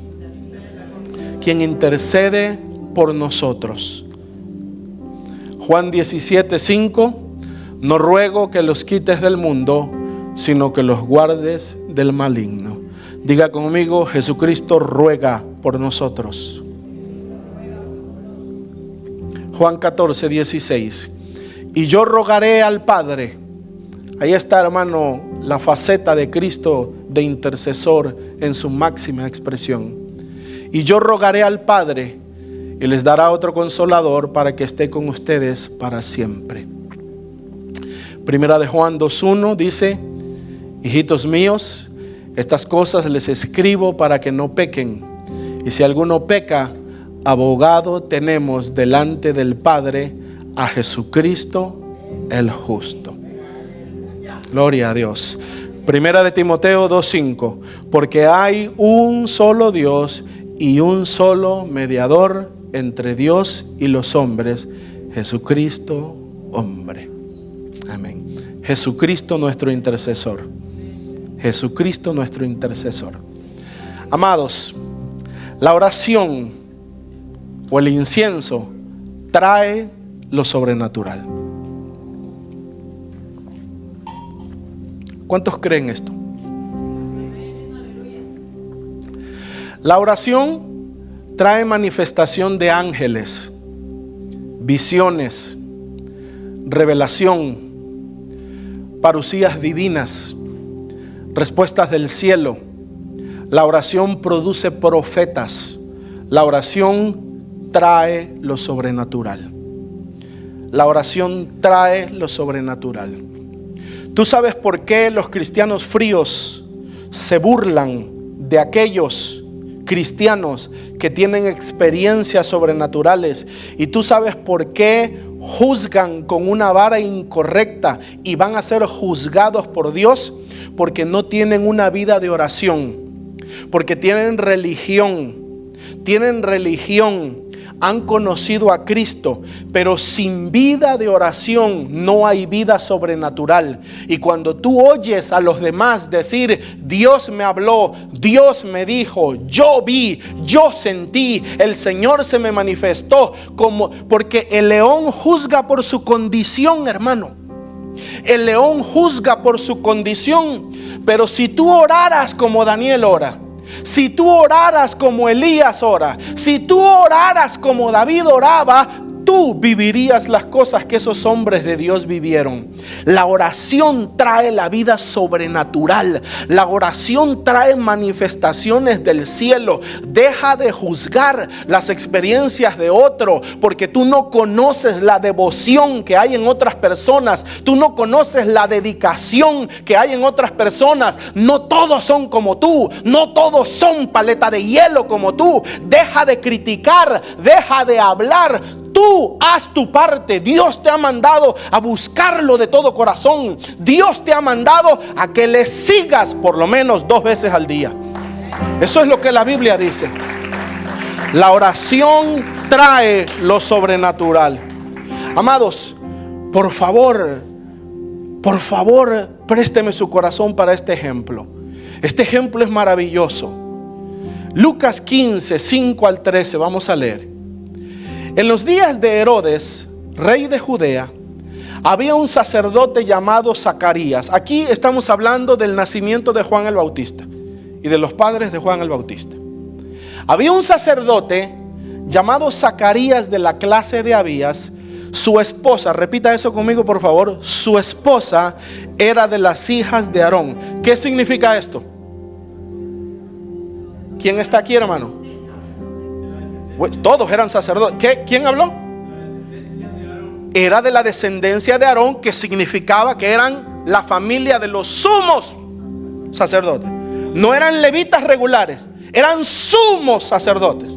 Quien intercede por nosotros. Juan 17:5: no ruego que los quites del mundo, sino que los guardes del maligno. Diga conmigo: Jesucristo ruega por nosotros. Juan 14:16: y yo rogaré al Padre. Ahí está, hermano, la faceta de Cristo de intercesor en su máxima expresión. Y yo rogaré al Padre, y les dará otro consolador para que esté con ustedes para siempre. Primera de Juan 2:1 dice: hijitos míos, estas cosas les escribo para que no pequen. Y si alguno peca, abogado tenemos delante del Padre, a Jesucristo el justo. Gloria a Dios. Primera de Timoteo 2:5: porque hay un solo Dios y un solo mediador entre Dios y los hombres, Jesucristo hombre. Amén. Jesucristo nuestro intercesor. Jesucristo nuestro intercesor. Amados, la oración o el incienso trae lo sobrenatural. ¿Cuántos creen esto? La oración trae manifestación de ángeles, visiones, revelación, parucías divinas, respuestas del cielo. La oración produce profetas. La oración trae lo sobrenatural. La oración trae lo sobrenatural. ¿Tú sabes por qué los cristianos fríos se burlan de aquellos cristianos que tienen experiencias sobrenaturales? Y tú sabes por qué juzgan con una vara incorrecta y van a ser juzgados por Dios. Porque no tienen una vida de oración, porque tienen religión, han conocido a Cristo, pero sin vida de oración no hay vida sobrenatural. Y cuando tú oyes a los demás decir: Dios me habló, Dios me dijo, yo vi, yo sentí, el Señor se me manifestó, porque el león juzga por su condición, hermano. El león juzga por su condición. Pero si tú oraras como Daniel ora, si tú oraras como Elías ora, si tú oraras como David oraba, tú vivirías las cosas que esos hombres de Dios vivieron. La oración trae la vida sobrenatural. La oración trae manifestaciones del cielo. Deja de juzgar las experiencias de otro, porque tú no conoces la devoción que hay en otras personas. Tú no conoces la dedicación que hay en otras personas. No todos son como tú. No todos son paleta de hielo como tú. Deja de criticar. Deja de hablar. Tú haz tu parte. Dios te ha mandado a buscarlo de todo corazón. Dios te ha mandado a que le sigas por lo menos 2 veces al día. Eso es lo que la Biblia dice. La oración trae lo sobrenatural. Amados, por favor, présteme su corazón para este ejemplo. Este ejemplo es maravilloso. Lucas 15, 5 al 13, vamos a leer. En los días de Herodes, rey de Judea, había un sacerdote llamado Zacarías. Aquí estamos hablando del nacimiento de Juan el Bautista y de los padres de Juan el Bautista. Había un sacerdote llamado Zacarías de la clase de Abías. Su esposa, repita eso conmigo por favor, su esposa era de las hijas de Aarón. ¿Qué significa esto? ¿Quién está aquí, hermano? Todos eran sacerdotes. ¿Quién habló? Era de la descendencia de Aarón, que significaba que eran la familia de los sumos sacerdotes. No eran levitas regulares, eran sumos sacerdotes.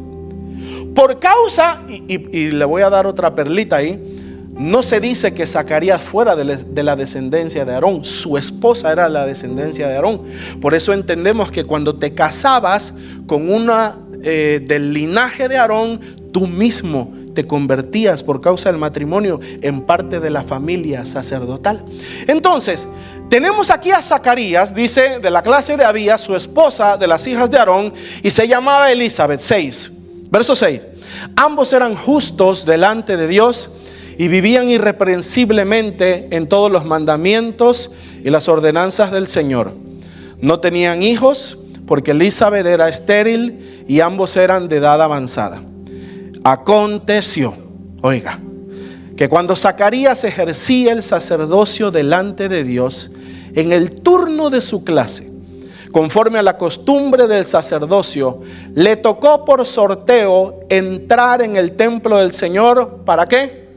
Por causa, y le voy a dar otra perlita ahí, no se dice que Zacarías fuera de la descendencia de Aarón. Su esposa era la descendencia de Aarón. Por eso entendemos que cuando te casabas con una del linaje de Aarón, tú mismo te convertías por causa del matrimonio en parte de la familia sacerdotal. Entonces, tenemos aquí a Zacarías, dice, de la clase de Abías, su esposa de las hijas de Aarón, y se llamaba Elizabeth. 6, verso 6. Ambos eran justos delante de Dios y vivían irreprensiblemente en todos los mandamientos y las ordenanzas del Señor. No tenían hijos porque Elizabeth era estéril y ambos eran de edad avanzada. Aconteció, oiga, que cuando Zacarías ejercía el sacerdocio delante de Dios, en el turno de su clase, conforme a la costumbre del sacerdocio, le tocó por sorteo entrar en el templo del Señor. ¿Para qué?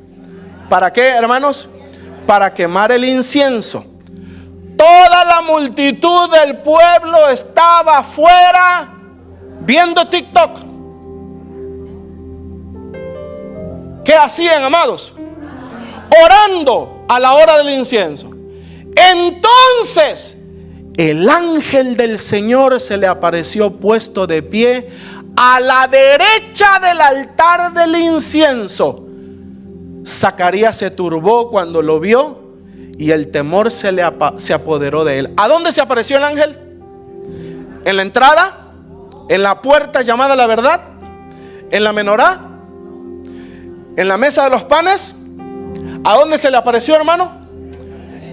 ¿Para qué, hermanos? Para quemar el incienso. Toda la multitud del pueblo estaba afuera viendo TikTok. ¿Qué hacían, amados? Orando a la hora del incienso. Entonces el ángel del Señor se le apareció puesto de pie a la derecha del altar del incienso. Zacarías se turbó cuando lo vio y el temor se apoderó de él. ¿A dónde se apareció el ángel? ¿En la entrada? ¿En la puerta llamada la verdad? ¿En la menorá? ¿En la mesa de los panes? ¿A dónde se le apareció, hermano?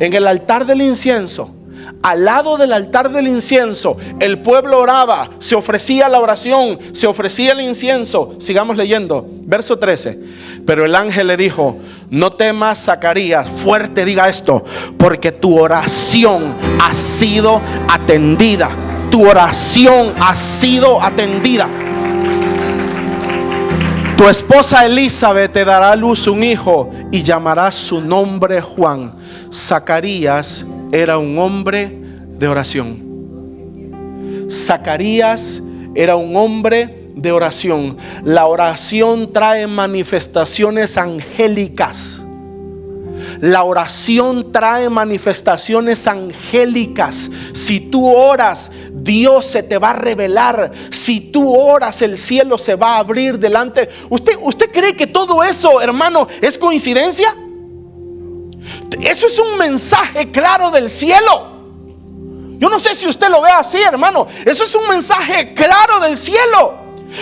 En el altar del incienso. Al lado del altar del incienso, el pueblo oraba, se ofrecía la oración, se ofrecía el incienso. Sigamos leyendo, verso 13. Pero el ángel le dijo: no temas, Zacarías, fuerte diga esto, porque tu oración ha sido atendida. Tu oración ha sido atendida. Tu esposa Elizabeth te dará a luz un hijo y llamarás su nombre Juan. Zacarías era un hombre de oración. Zacarías era un hombre de oración. La oración trae manifestaciones angélicas. La oración trae manifestaciones angélicas. Si tú oras, Dios se te va a revelar. Si tú oras, el cielo se va a abrir delante. ¿Usted cree que todo eso, hermano, es coincidencia? Eso es un mensaje claro del cielo. Yo no sé si usted lo ve así, hermano. Eso es un mensaje claro del cielo.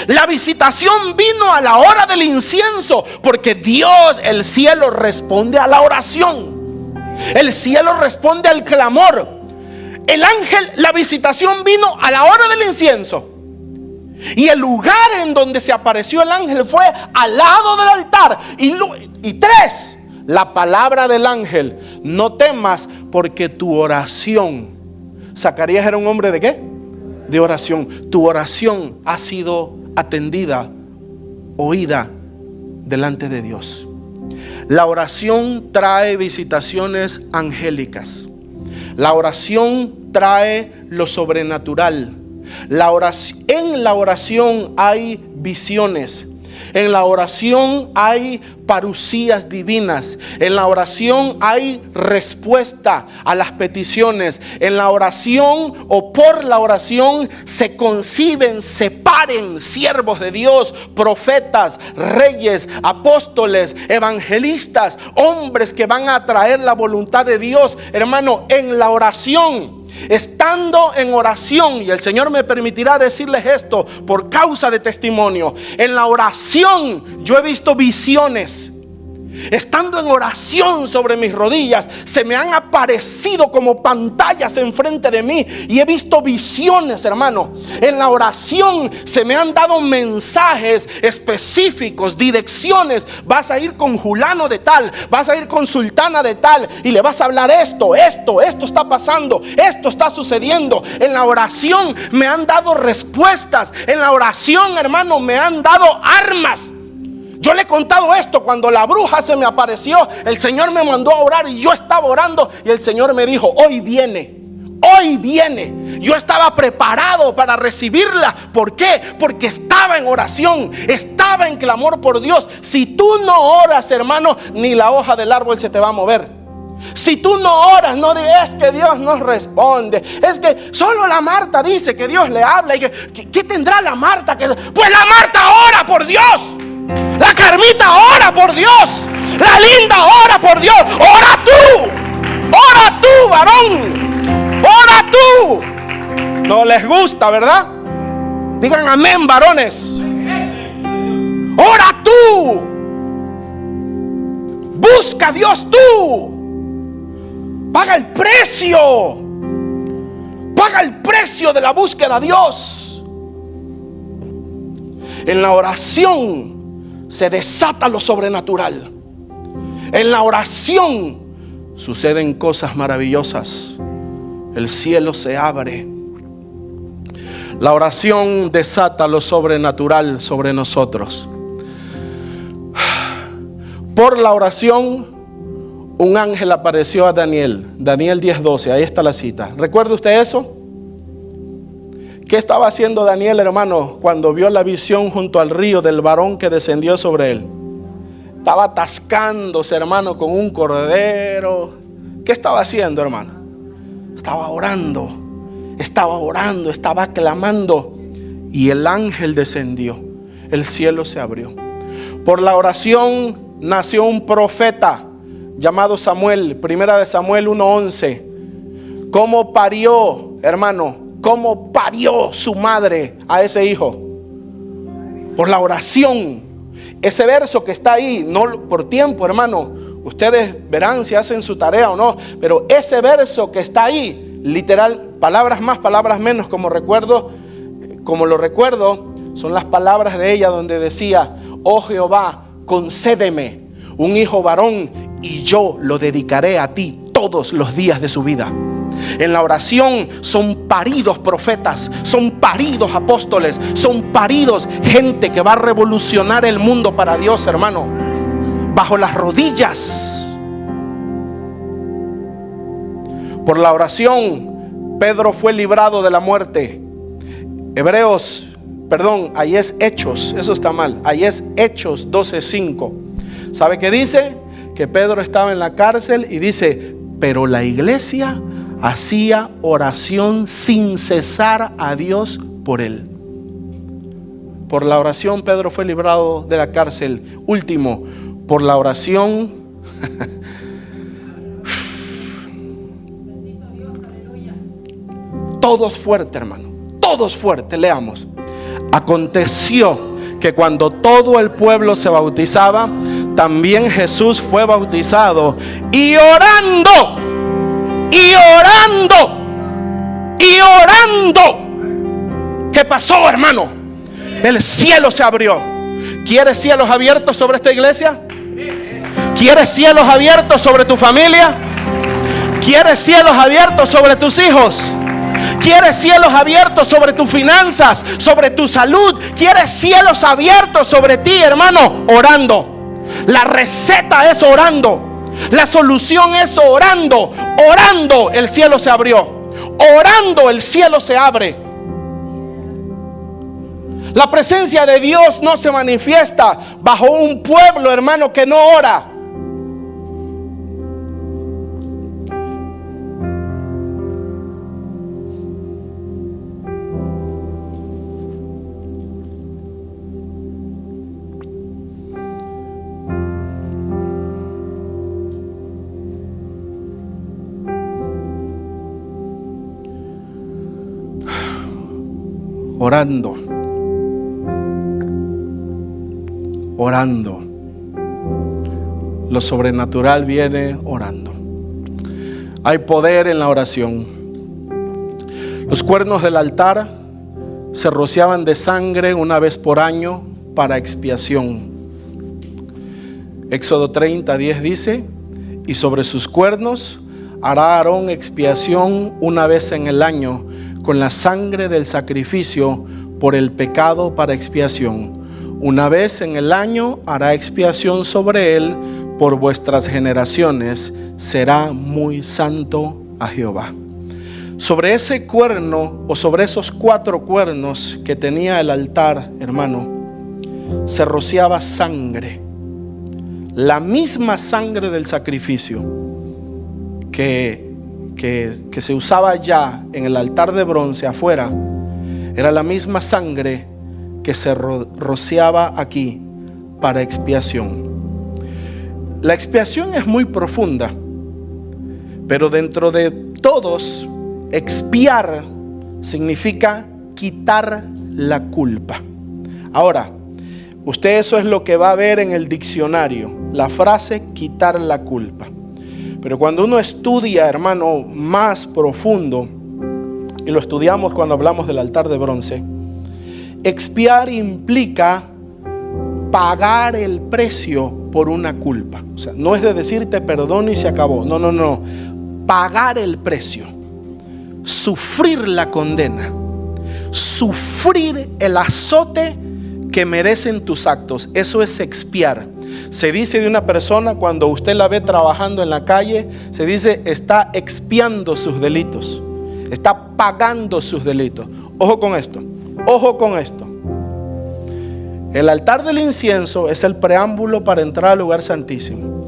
La visitación vino a la hora del incienso, porque Dios, el cielo, responde a la oración. El cielo responde al clamor. El ángel, la visitación vino a la hora del incienso. Y el lugar en donde se apareció el ángel fue al lado del altar. Y 3, la palabra del ángel: no temas, porque tu oración. Zacarías era un hombre ¿de qué? De oración. Tu oración ha sido atendida, oída delante de Dios. La oración trae visitaciones angélicas. La oración trae lo sobrenatural. En la oración hay visiones. En la oración hay parucías divinas. En la oración hay respuesta a las peticiones. En la oración o por la oración se conciben, se paren siervos de Dios, profetas, reyes, apóstoles, evangelistas, hombres que van a traer la voluntad de Dios. Hermano, en la oración, estando en oración, y el Señor me permitirá decirles esto por causa de testimonio, en la oración yo he visto visiones. Estando en oración sobre mis rodillas, se me han aparecido como pantallas enfrente de mí y he visto visiones, hermano. En la oración se me han dado mensajes específicos, direcciones. Vas a ir con fulano de tal, vas a ir con sultana de tal y le vas a hablar esto está pasando, esto está sucediendo. En la oración me han dado respuestas. En la oración, hermano, me han dado armas. Yo le he contado esto: cuando la bruja se me apareció, el Señor me mandó a orar y yo estaba orando y el Señor me dijo: hoy viene. Yo estaba preparado para recibirla. ¿Por qué? Porque estaba en oración, estaba en clamor por Dios. Si tú no oras, hermano, ni la hoja del árbol se te va a mover. Si tú no oras, no digas: es que Dios no responde, es que solo la Marta dice que Dios le habla. Y ¿qué tendrá la Marta? Pues la Marta ora por Dios. La Carmita ora por Dios. La Linda ora por Dios. Ora tú, varón. Ora tú. No les gusta, ¿verdad? Digan amén, varones. Ora tú. Busca a Dios tú. Paga el precio. Paga el precio de la búsqueda a Dios. En la oración se desata lo sobrenatural. En la oración suceden cosas maravillosas. El cielo se abre. La oración desata lo sobrenatural sobre nosotros. Por la oración, un ángel apareció a Daniel. Daniel 10:12, ahí está la cita. ¿Recuerda usted eso? ¿Qué estaba haciendo Daniel, hermano, cuando vio la visión junto al río del varón que descendió sobre él? Estaba atascándose, hermano, con un cordero. ¿Qué estaba haciendo, hermano? Estaba orando, estaba clamando. Y el ángel descendió. El cielo se abrió. Por la oración nació un profeta llamado Samuel. Primera de Samuel 1:11. ¿Cómo parió, hermano? ¿Cómo parió su madre a ese hijo? Por la oración. Ese verso que está ahí, no por tiempo, hermano, ustedes verán si hacen su tarea o no, pero ese verso que está ahí, literal, palabras más, palabras menos, como lo recuerdo, son las palabras de ella donde decía: oh Jehová, concédeme un hijo varón y yo lo dedicaré a ti todos los días de su vida. En la oración son paridos profetas, son paridos apóstoles, son paridos gente que va a revolucionar el mundo para Dios, hermano. Bajo las rodillas. Por la oración, Pedro fue librado de la muerte. Ahí es Hechos, eso está mal. Ahí es Hechos 12:5. ¿Sabe qué dice? Que Pedro estaba en la cárcel y dice: pero la iglesia hacía oración sin cesar a Dios por él. Por la oración Pedro fue librado de la cárcel. Último, por la oración todos fuertes, hermano, todos fuertes. Leamos: aconteció que cuando todo el pueblo se bautizaba, también Jesús fue bautizado, y orando, ¿qué pasó, hermano? El cielo se abrió. ¿Quieres cielos abiertos sobre esta iglesia? ¿Quieres cielos abiertos sobre tu familia? ¿Quieres cielos abiertos sobre tus hijos? ¿Quieres cielos abiertos sobre tus finanzas, sobre tu salud? ¿Quieres cielos abiertos sobre ti, hermano? Orando. La receta es orando. La solución es orando. Orando el cielo se abrió. Orando el cielo se abre. La presencia de Dios no se manifiesta bajo un pueblo, hermano, que no ora. Orando. lo sobrenatural viene orando. Hay poder en la oración. Los cuernos del altar se rociaban de sangre una vez por año para expiación. Éxodo 30:10 dice: y sobre sus cuernos hará Aarón expiación una vez en el año con la sangre del sacrificio por el pecado para expiación. Una vez en el año hará expiación sobre él por vuestras generaciones, será muy santo a Jehová. Sobre ese cuerno, o sobre esos 4 cuernos que tenía el altar, hermano, se rociaba sangre, la misma sangre del sacrificio que se usaba ya en el altar de bronce afuera. Era la misma sangre que se rociaba aquí para expiación. La expiación es muy profunda, pero dentro de todos, expiar significa quitar la culpa. Ahora, usted eso es lo que va a ver en el diccionario, la frase quitar la culpa. Pero cuando uno estudia, hermano, más profundo, y lo estudiamos cuando hablamos del altar de bronce, expiar implica pagar el precio por una culpa. O sea, no es de decirte perdón y se acabó. No. Pagar el precio. Sufrir la condena. Sufrir el azote que merecen tus actos. Eso es expiar. Se dice de una persona cuando usted la ve trabajando en la calle, se dice está expiando sus delitos. Está pagando sus delitos. Ojo con esto. Ojo con esto. El altar del incienso es el preámbulo para entrar al lugar santísimo.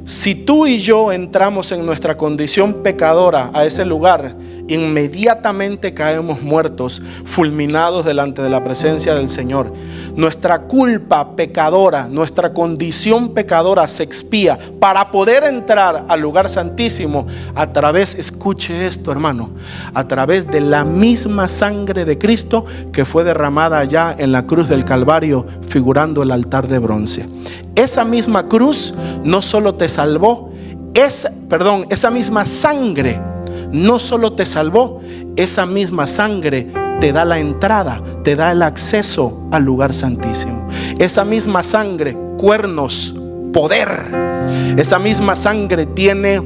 Si tú y yo entramos en nuestra condición pecadora a ese lugar, inmediatamente caemos muertos, fulminados delante de la presencia del Señor. Nuestra culpa pecadora, nuestra condición pecadora se expía para poder entrar al lugar santísimo a través, escuche esto hermano, a través de la misma sangre de Cristo que fue derramada allá en la cruz del Calvario, figurando el altar de bronce. Esa misma cruz no solo te salvó, esa misma sangre no solo te salvó, esa misma sangre te da la entrada, te da el acceso al lugar santísimo. Esa misma sangre, cuernos, poder. Esa misma sangre tiene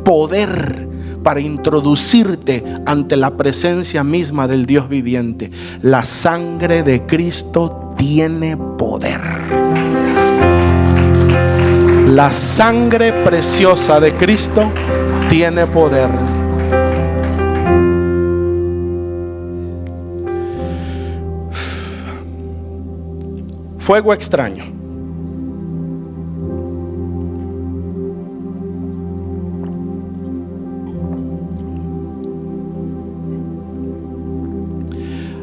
poder para introducirte ante la presencia misma del Dios viviente. La sangre de Cristo tiene poder. La sangre preciosa de Cristo tiene poder. Fuego extraño.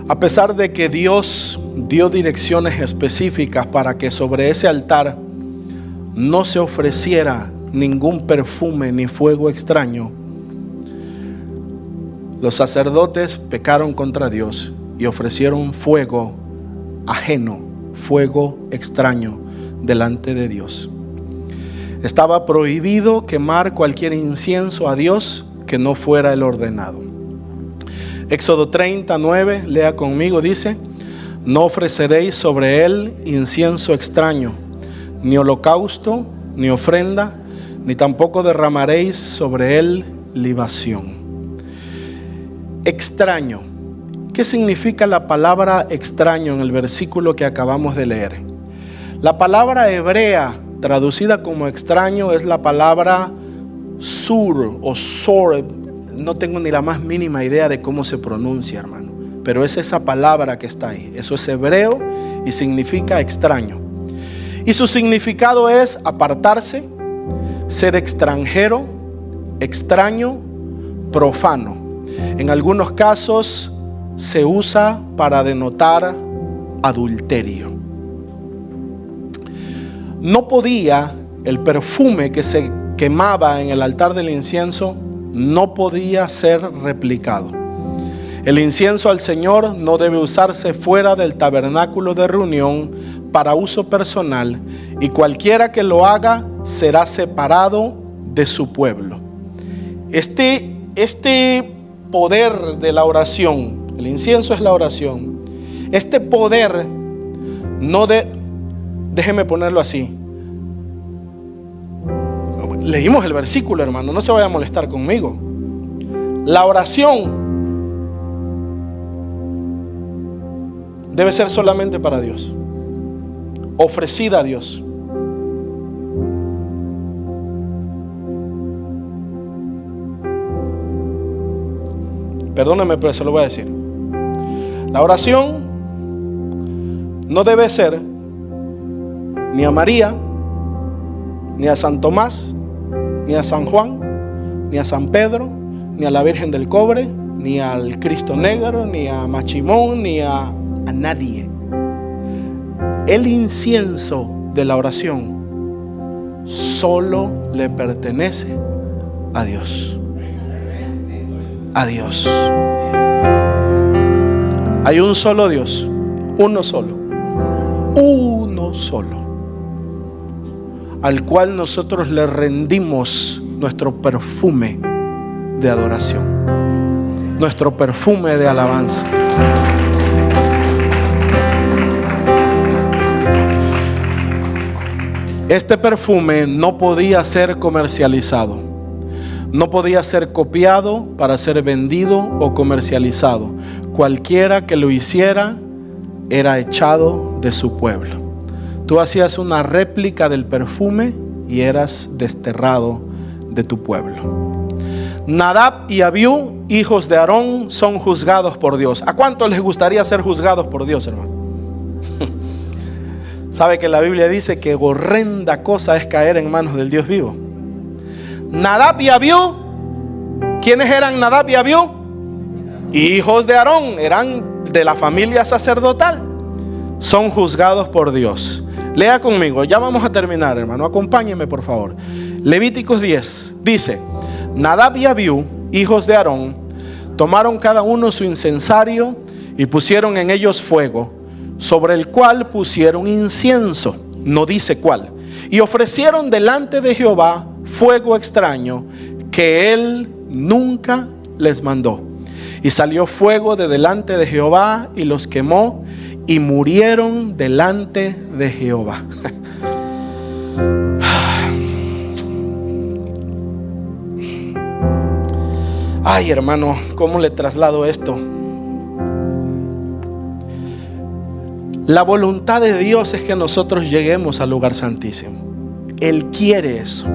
A pesar de que Dios dio direcciones específicas para que sobre ese altar no se ofreciera ningún perfume ni fuego extraño, los sacerdotes pecaron contra Dios y ofrecieron fuego ajeno, fuego extraño delante de Dios. Estaba prohibido quemar cualquier incienso a Dios que no fuera el ordenado. Éxodo 39, lea conmigo, dice: no ofreceréis sobre él incienso extraño, ni holocausto, ni ofrenda, ni tampoco derramaréis sobre él libación. Extraño. ¿Qué significa la palabra extraño en el versículo que acabamos de leer? La palabra hebrea traducida como extraño es la palabra sur o sor. No tengo ni la más mínima idea de cómo se pronuncia, hermano, pero es esa palabra que está ahí. Eso es hebreo y significa extraño. Y su significado es apartarse, ser extranjero, extraño, profano. En algunos casos se usa para denotar adulterio. No podía el perfume que se quemaba en el altar del incienso, no podía ser replicado. El incienso al Señor no debe usarse fuera del tabernáculo de reunión para uso personal, y cualquiera que lo haga será separado de su pueblo. Este poder de la oración, el incienso es la oración. Este poder déjeme ponerlo así. Leímos el versículo, hermano, no se vaya a molestar conmigo. La oración debe ser solamente para Dios, ofrecida a Dios. Perdóneme, pero se lo voy a decir. La oración no debe ser ni a María, ni a San Tomás, ni a San Juan, ni a San Pedro, ni a la Virgen del Cobre, ni al Cristo Negro, ni a Machimón, ni a nadie. El incienso de la oración solo le pertenece a Dios. A Dios. Hay un solo Dios, uno solo, al cual nosotros le rendimos nuestro perfume de adoración, nuestro perfume de alabanza. Este perfume no podía ser comercializado, no podía ser copiado para ser vendido o comercializado. Cualquiera que lo hiciera era echado de su pueblo. Tú hacías una réplica del perfume y eras desterrado de tu pueblo. Nadab y Abiú, hijos de Aarón, son juzgados por Dios. ¿A cuántos les gustaría ser juzgados por Dios, hermano? ¿Sabe que la Biblia dice que horrenda cosa es caer en manos del Dios vivo? Nadab y Abiú, ¿quiénes eran Nadab y Abiú? Hijos de Aarón, eran de la familia sacerdotal. Son juzgados por Dios. Lea conmigo, ya vamos a terminar, hermano, acompáñeme por favor. Levíticos 10 dice: Nadab y Abiú, hijos de Aarón, tomaron cada uno su incensario y pusieron en ellos fuego, sobre el cual pusieron incienso, no dice cuál, y ofrecieron delante de Jehová fuego extraño que él nunca les mandó. Y salió fuego de delante de Jehová y los quemó, y murieron delante de Jehová. Ay, hermano, ¿cómo le traslado esto? La voluntad de Dios es que nosotros lleguemos al lugar santísimo. Él quiere eso.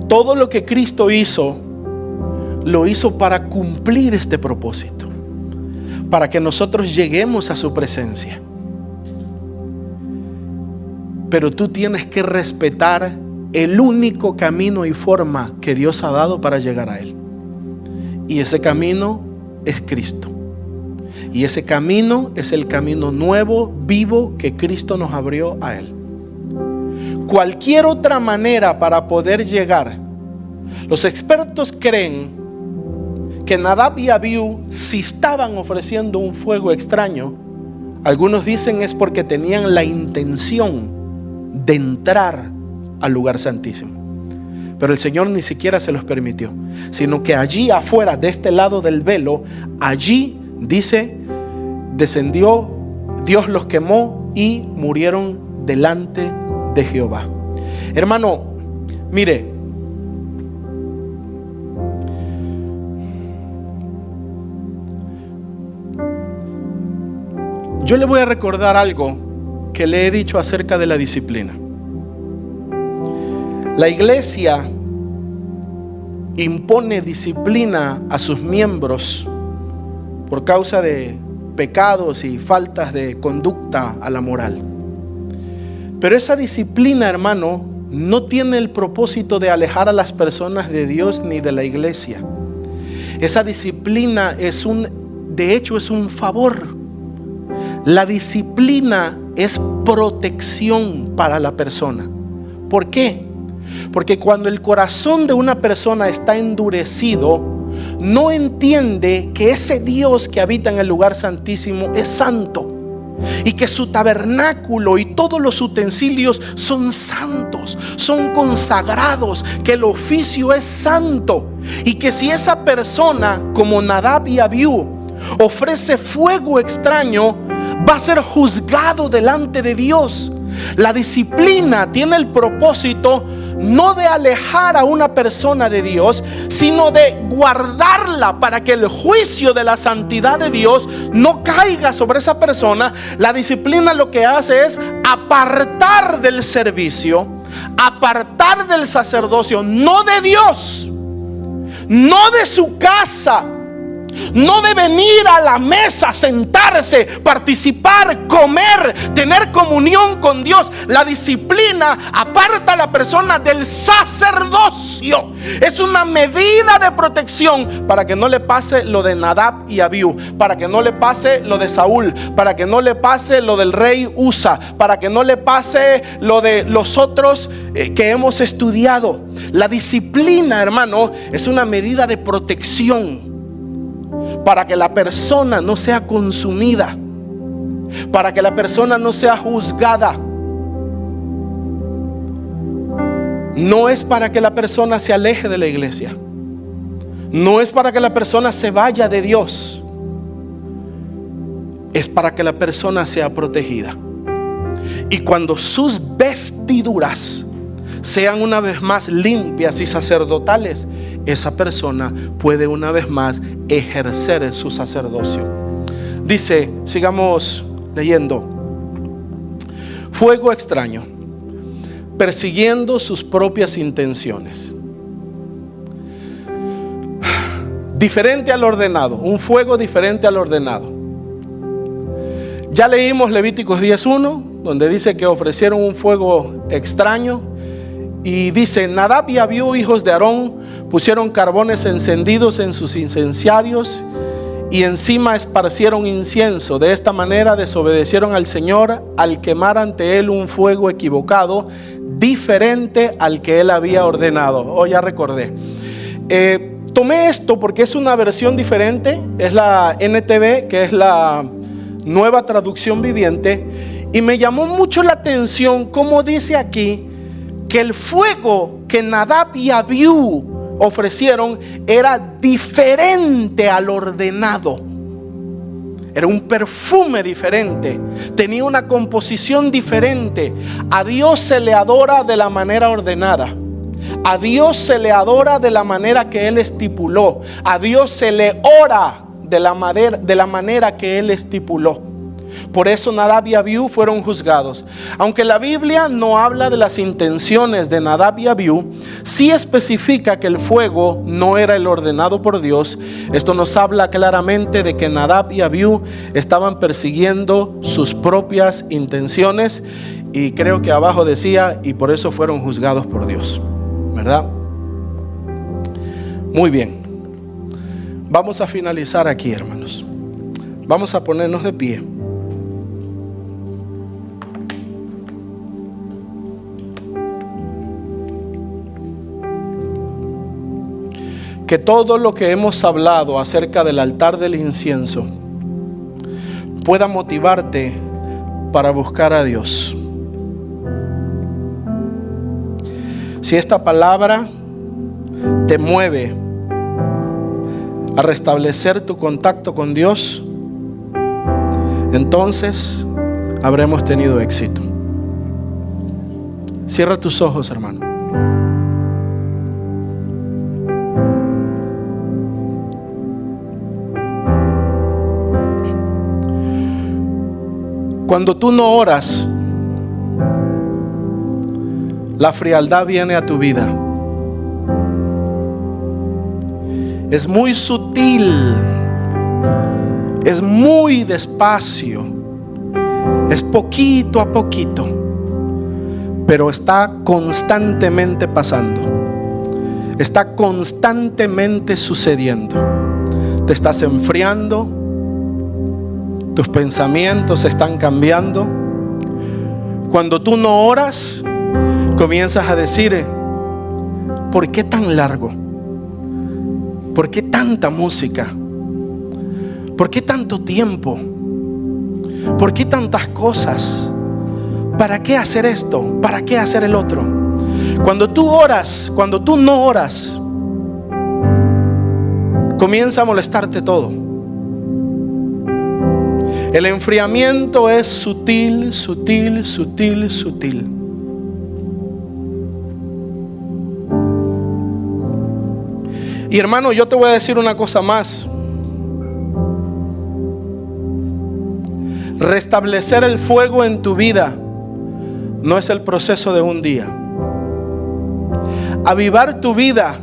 Todo lo que Cristo hizo, lo hizo para cumplir este propósito, para que nosotros lleguemos a su presencia. Pero tú tienes que respetar el único camino y forma que Dios ha dado para llegar a Él. Y ese camino es Cristo. Y ese camino es el camino nuevo, vivo, que Cristo nos abrió a Él. Cualquier otra manera para poder llegar. Los expertos creen que Nadab y Abiú, si estaban ofreciendo un fuego extraño, algunos dicen es porque tenían la intención de entrar al lugar santísimo. Pero el Señor ni siquiera se los permitió, sino que allí afuera, de este lado del velo, allí dice, descendió, Dios los quemó y murieron delante de Jehová. Hermano, mire, yo le voy a recordar algo que le he dicho acerca de la disciplina. La iglesia impone disciplina a sus miembros por causa de pecados y faltas de conducta a la moral. Pero esa disciplina, hermano, no tiene el propósito de alejar a las personas de Dios ni de la iglesia. Esa disciplina de hecho es un favor. La disciplina es protección para la persona. ¿Por qué? Porque cuando el corazón de una persona está endurecido, no entiende que ese Dios que habita en el lugar santísimo es santo. y que su tabernáculo y todos los utensilios son santos, son consagrados, que el oficio es santo, y que si esa persona, como Nadab y Abiú, ofrece fuego extraño, va a ser juzgado delante de Dios. La disciplina tiene el propósito no de alejar a una persona de Dios, sino de guardarla para que el juicio de la santidad de Dios no caiga sobre esa persona. La disciplina lo que hace es apartar del servicio, apartar del sacerdocio, no de Dios, no de su casa, no de venir a la mesa, sentarse, participar, comer, tener comunión con Dios. La disciplina aparta a la persona del sacerdocio. Es una medida de protección para que no le pase lo de Nadab y Abiú, para que no le pase lo de Saúl, para que no le pase lo del rey Usa, para que no le pase lo de los otros que hemos estudiado. La disciplina, hermano, es una medida de protección para que la persona no sea consumida, para que la persona no sea juzgada. No es para que la persona se aleje de la iglesia, no es para que la persona se vaya de Dios, es para que la persona sea protegida. Y cuando sus vestiduras sean una vez más limpias y sacerdotales, esa persona puede una vez más ejercer su sacerdocio. Dice, sigamos leyendo: fuego extraño, persiguiendo sus propias intenciones. Diferente al ordenado, un fuego diferente al ordenado. Ya leímos Levíticos 10:1, donde dice que ofrecieron un fuego extraño. Y dice: Nadab y Abiú, hijos de Aarón, pusieron carbones encendidos en sus incensarios y encima esparcieron incienso. De esta manera desobedecieron al Señor al quemar ante él un fuego equivocado, diferente al que él había ordenado. Oh, ya recordé. Tomé esto porque es una versión diferente. Es la NTV, que es la Nueva Traducción Viviente. Y me llamó mucho la atención cómo dice aquí que el fuego que Nadab y Abiú ofrecieron era diferente al ordenado. Era un perfume diferente, tenía una composición diferente. A Dios se le adora de la manera ordenada, a Dios se le adora de la manera que Él estipuló, a Dios se le ora de la manera que Él estipuló. Por eso Nadab y Abiú fueron juzgados. Aunque la Biblia no habla de las intenciones de Nadab y Abiú, sí especifica que el fuego no era el ordenado por Dios. Esto nos habla claramente de que Nadab y Abiú estaban persiguiendo sus propias intenciones. Y creo que abajo decía: y por eso fueron juzgados por Dios, ¿verdad? Muy bien. Vamos a finalizar aquí, hermanos. Vamos a ponernos de pie. Que todo lo que hemos hablado acerca del altar del incienso pueda motivarte para buscar a Dios. Si esta palabra te mueve a restablecer tu contacto con Dios, entonces habremos tenido éxito. Cierra tus ojos, hermano. Cuando tú no oras, la frialdad viene a tu vida. Es muy sutil, es muy despacio, es poquito a poquito, pero está constantemente pasando, está constantemente sucediendo. Te estás enfriando, tus pensamientos están cambiando. Cuando tú no oras, comienzas a decir: ¿por qué tan largo? ¿Por qué tanta música? ¿Por qué tanto tiempo? ¿Por qué tantas cosas? ¿Para qué hacer esto? ¿Para qué hacer el otro? Cuando tú oras, cuando tú no oras, comienza a molestarte todo. El enfriamiento es sutil, sutil, sutil, sutil. Y hermano, yo te voy a decir una cosa más. Restablecer el fuego en tu vida no es el proceso de un día. Avivar tu vida,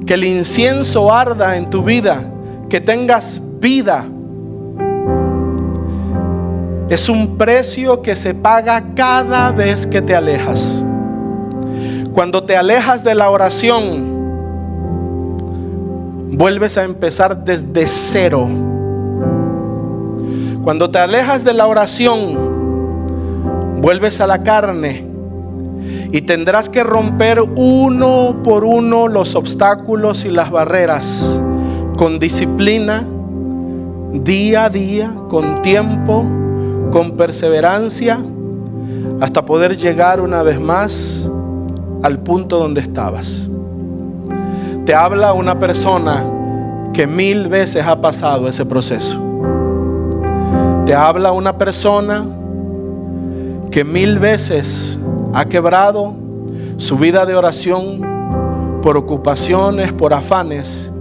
que el incienso arda en tu vida, que tengas vida, es un precio que se paga cada vez que te alejas. Cuando te alejas de la oración, vuelves a empezar desde cero. Cuando te alejas de la oración, vuelves a la carne y tendrás que romper uno por uno los obstáculos y las barreras con disciplina, día a día, con tiempo, con perseverancia, hasta poder llegar una vez más al punto donde estabas. Te habla una persona que 1000 veces ha pasado ese proceso. Te habla una persona que 1000 veces ha quebrado su vida de oración por ocupaciones, por afanes,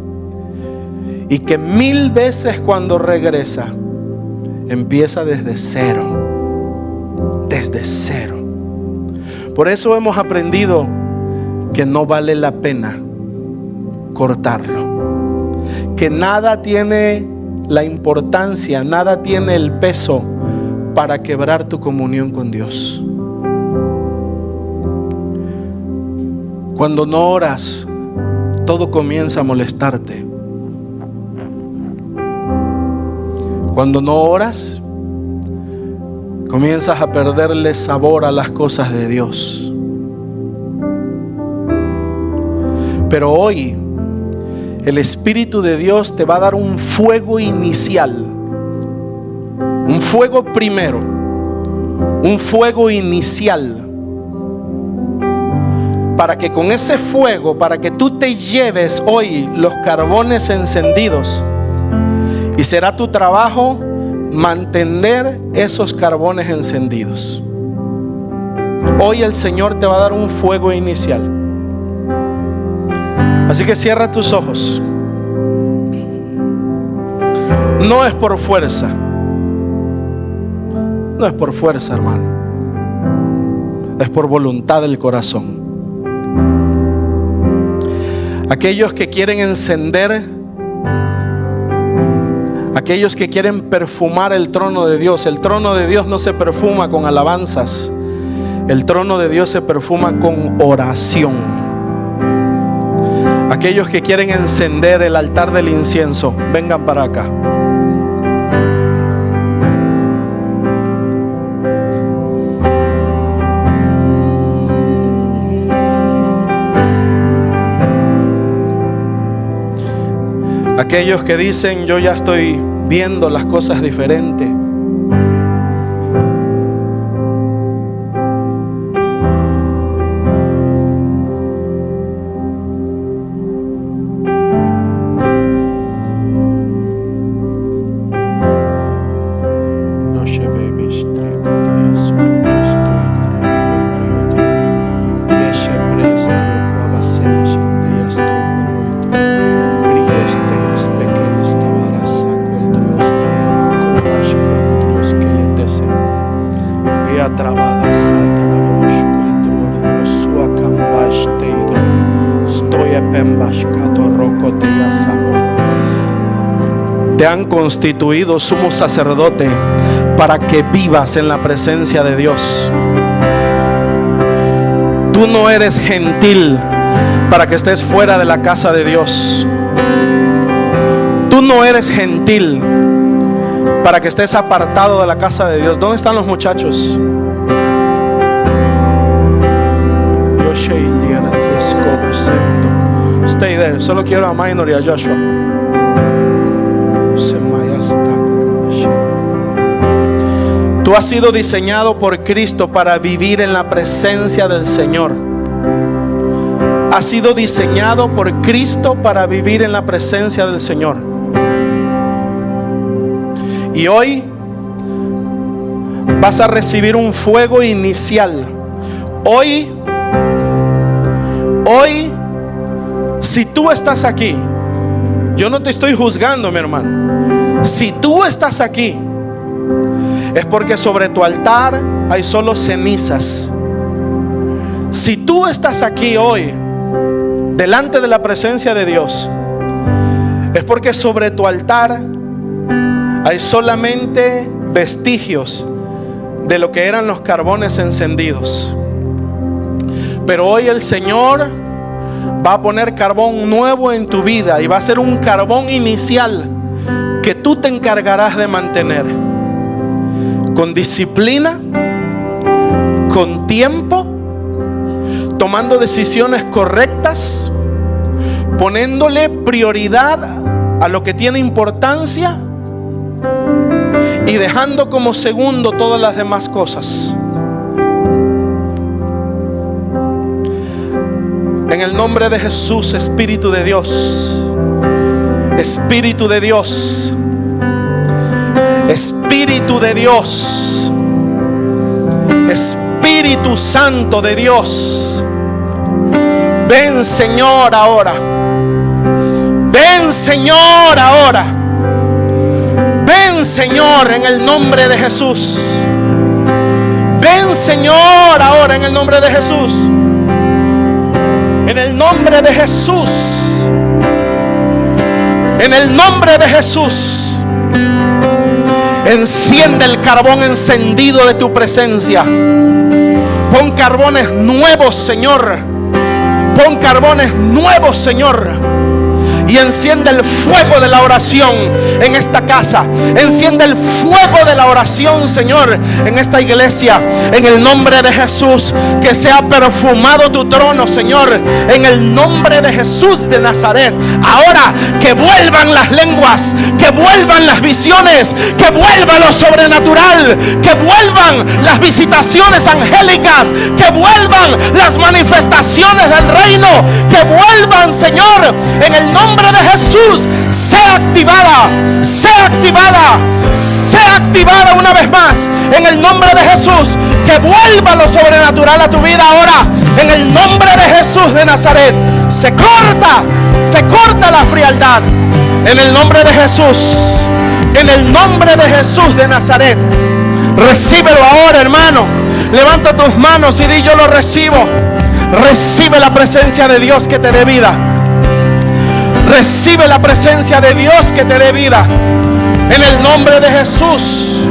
y que 1000 veces cuando regresa empieza desde cero. Desde cero. Por eso hemos aprendido que no vale la pena cortarlo, que nada tiene la importancia, nada tiene el peso para quebrar tu comunión con Dios. Cuando no oras, todo comienza a molestarte. Cuando no oras, comienzas a perderle sabor a las cosas de Dios. Pero hoy el Espíritu de Dios te va a dar un fuego inicial, un fuego primero, un fuego inicial, para que con ese fuego, para que tú te lleves hoy los carbones encendidos, y será tu trabajo mantener esos carbones encendidos. Hoy el Señor te va a dar un fuego inicial. Así que cierra tus ojos. No es por fuerza. No es por fuerza, hermano. Es por voluntad del corazón. Aquellos que quieren encender, aquellos que quieren perfumar el trono de Dios. El trono de Dios no se perfuma con alabanzas. El trono de Dios se perfuma con oración. Aquellos que quieren encender el altar del incienso, vengan para acá. Aquellos que dicen, yo ya estoy viendo las cosas diferentes. Te han constituido sumo sacerdote para que vivas en la presencia de Dios. Tú no eres gentil para que estés fuera de la casa de Dios. Tú no eres gentil para que estés apartado de la casa de Dios. ¿Dónde están los muchachos? Stay there. Solo quiero a Minor y a Joshua. Tú has sido diseñado por Cristo para vivir en la presencia del Señor. Has sido diseñado por Cristo para vivir en la presencia del Señor. Y hoy vas a recibir un fuego inicial. Hoy, si tú estás aquí, yo no te estoy juzgando, mi hermano. Si tú estás aquí, es porque sobre tu altar hay solo cenizas. Si tú estás aquí hoy, delante de la presencia de Dios, es porque sobre tu altar hay solamente vestigios de lo que eran los carbones encendidos. Pero hoy el Señor va a poner carbón nuevo en tu vida, y va a ser un carbón inicial que tú te encargarás de mantener con disciplina, con tiempo, tomando decisiones correctas, poniéndole prioridad a lo que tiene importancia y dejando como segundo todas las demás cosas. En el nombre de Jesús, Espíritu de Dios, Espíritu de Dios, Espíritu de Dios, Espíritu Santo de Dios, ven Señor ahora, ven Señor ahora, ven Señor en el nombre de Jesús, ven Señor ahora en el nombre de Jesús, en el nombre de Jesús, en el nombre de Jesús. Enciende el carbón encendido de tu presencia. Pon carbones nuevos, Señor. Pon carbones nuevos, Señor. Y enciende el fuego de la oración en esta casa. Enciende el fuego de la oración, Señor, en esta iglesia. En el nombre de Jesús, que sea perfumado tu trono, Señor. En el nombre de Jesús de Nazaret. Ahora que vuelvan las lenguas, que vuelvan las visiones, que vuelva lo sobrenatural, que vuelvan las visitaciones angélicas, que vuelvan las manifestaciones del reino, que vuelvan, Señor, en el nombre de Jesús. Sea activada, sea activada, sea activada una vez más en el nombre de Jesús. Que vuelva lo sobrenatural a tu vida ahora en el nombre de Jesús de Nazaret. Se corta la frialdad en el nombre de Jesús, en el nombre de Jesús de Nazaret. Recíbelo ahora, hermano. Levanta tus manos y di: yo lo recibo. Recibe la presencia de Dios que te dé vida. Recibe la presencia de Dios que te dé vida. En el nombre de Jesús.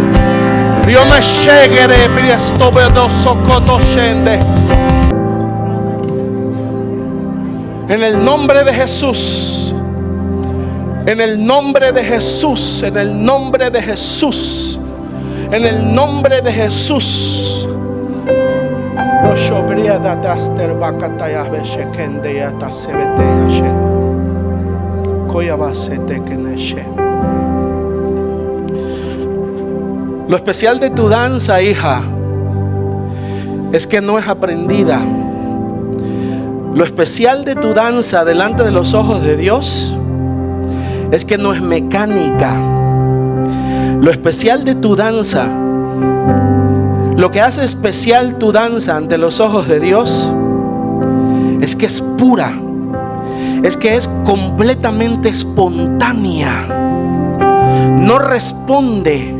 En el nombre de Jesús. En el nombre de Jesús. En el nombre de Jesús. En el nombre de Jesús. Lo especial de tu danza, hija, es que no es aprendida. Lo especial de tu danza delante de los ojos de Dios es que no es mecánica. Lo especial de tu danza, lo que hace especial tu danza ante los ojos de Dios, es que es pura, es que es completamente espontánea. No responde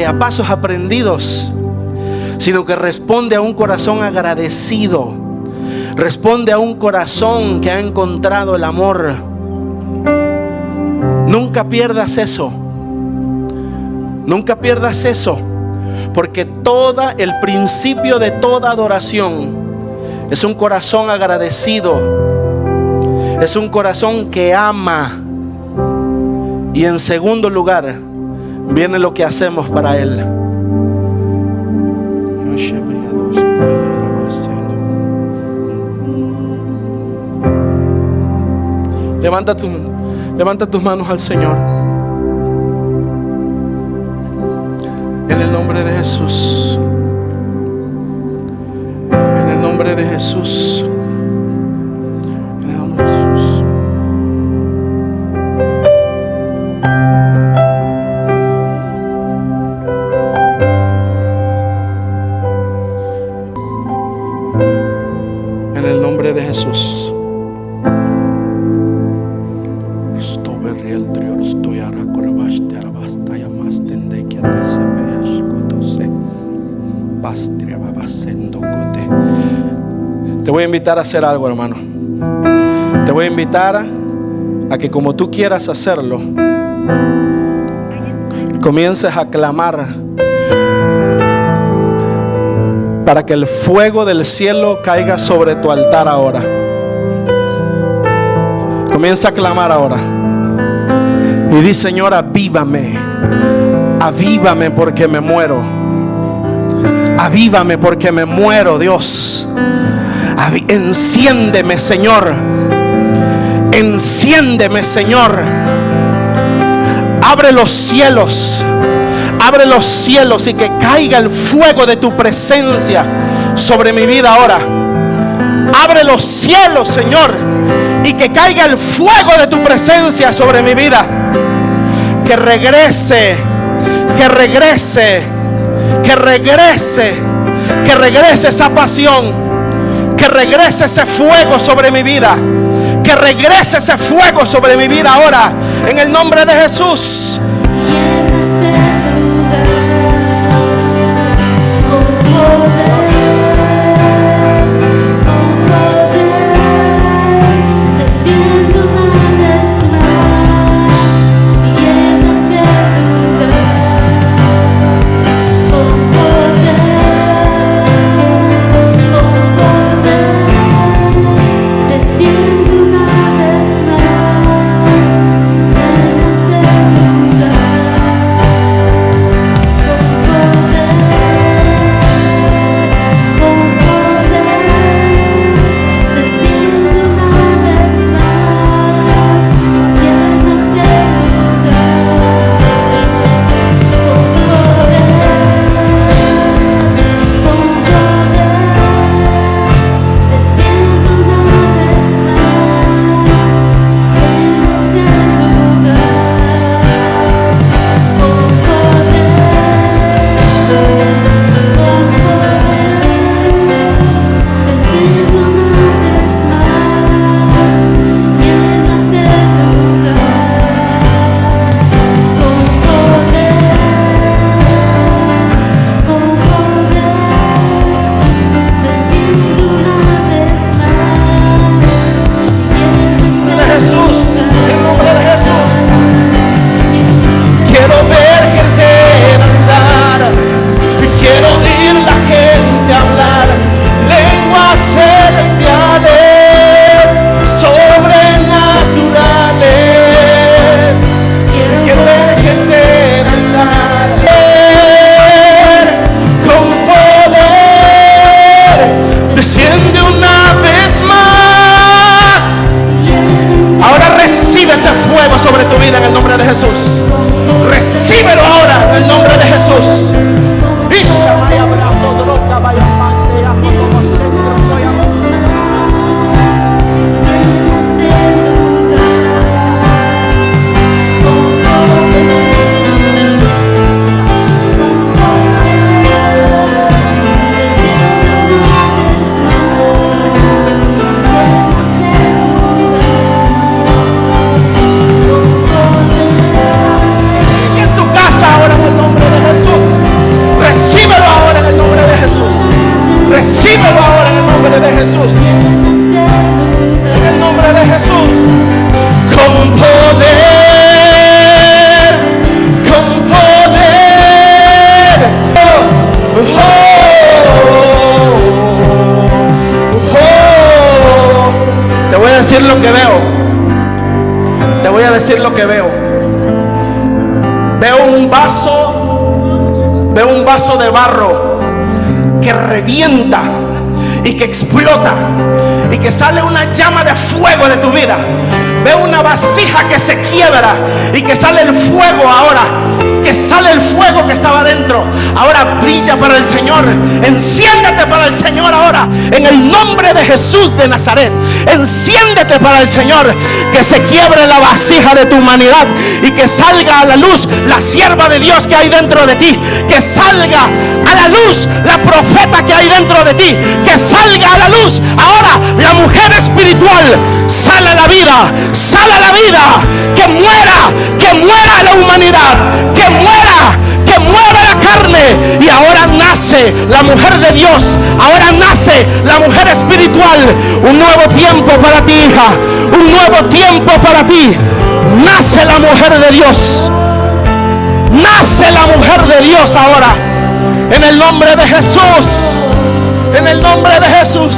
a pasos aprendidos, sino que responde a un corazón agradecido. Responde a un corazón que ha encontrado el amor. Nunca pierdas eso. Nunca pierdas eso. Porque el principio de toda adoración es un corazón agradecido. Es un corazón que ama. Y en segundo lugar, viene lo que hacemos para Él. Levanta tus manos al Señor. En el nombre de Jesús. En el nombre de Jesús. En el nombre de Jesús. En el nombre de Jesús. Te voy a invitar a hacer algo, hermano. Te voy a invitar a que, como tú quieras hacerlo, comiences a clamar para que el fuego del cielo caiga sobre tu altar ahora. Comienza a clamar ahora y di: Señor, avívame, avívame porque me muero, avívame porque me muero, Dios. Enciéndeme, Señor. Enciéndeme, Señor. Abre los cielos. Abre los cielos y que caiga el fuego de tu presencia sobre mi vida ahora. Abre los cielos, Señor, y que caiga el fuego de tu presencia sobre mi vida. Que regrese, que regrese, que regrese, que regrese esa pasión. Que regrese ese fuego sobre mi vida. Que regrese ese fuego sobre mi vida ahora. En el nombre de Jesús. Decir lo que veo. Veo un vaso de barro que revienta y que explota y que sale una llama de fuego de tu vida. Veo una vasija que se quiebra y que sale el fuego ahora. Que sale el fuego que estaba dentro. Ahora brilla para el Señor. Enciéndete para el Señor ahora. En el nombre de Jesús de Nazaret. Enciéndete para el Señor. Que se quiebre la vasija de tu humanidad y que salga a la luz la sierva de Dios que hay dentro de ti. Que salga a la luz la profeta que hay dentro de ti. Que salga a la luz ahora la mujer espiritual. Sale a la vida. Sale a la vida. Que muera la humanidad. Que muera la carne. Y ahora nace la mujer de Dios. Ahora nace la mujer espiritual. Un nuevo tiempo para ti, hija. Un nuevo tiempo para ti. Nace la mujer de Dios. Nace la mujer de Dios ahora. En el nombre de Jesús. En el nombre de Jesús.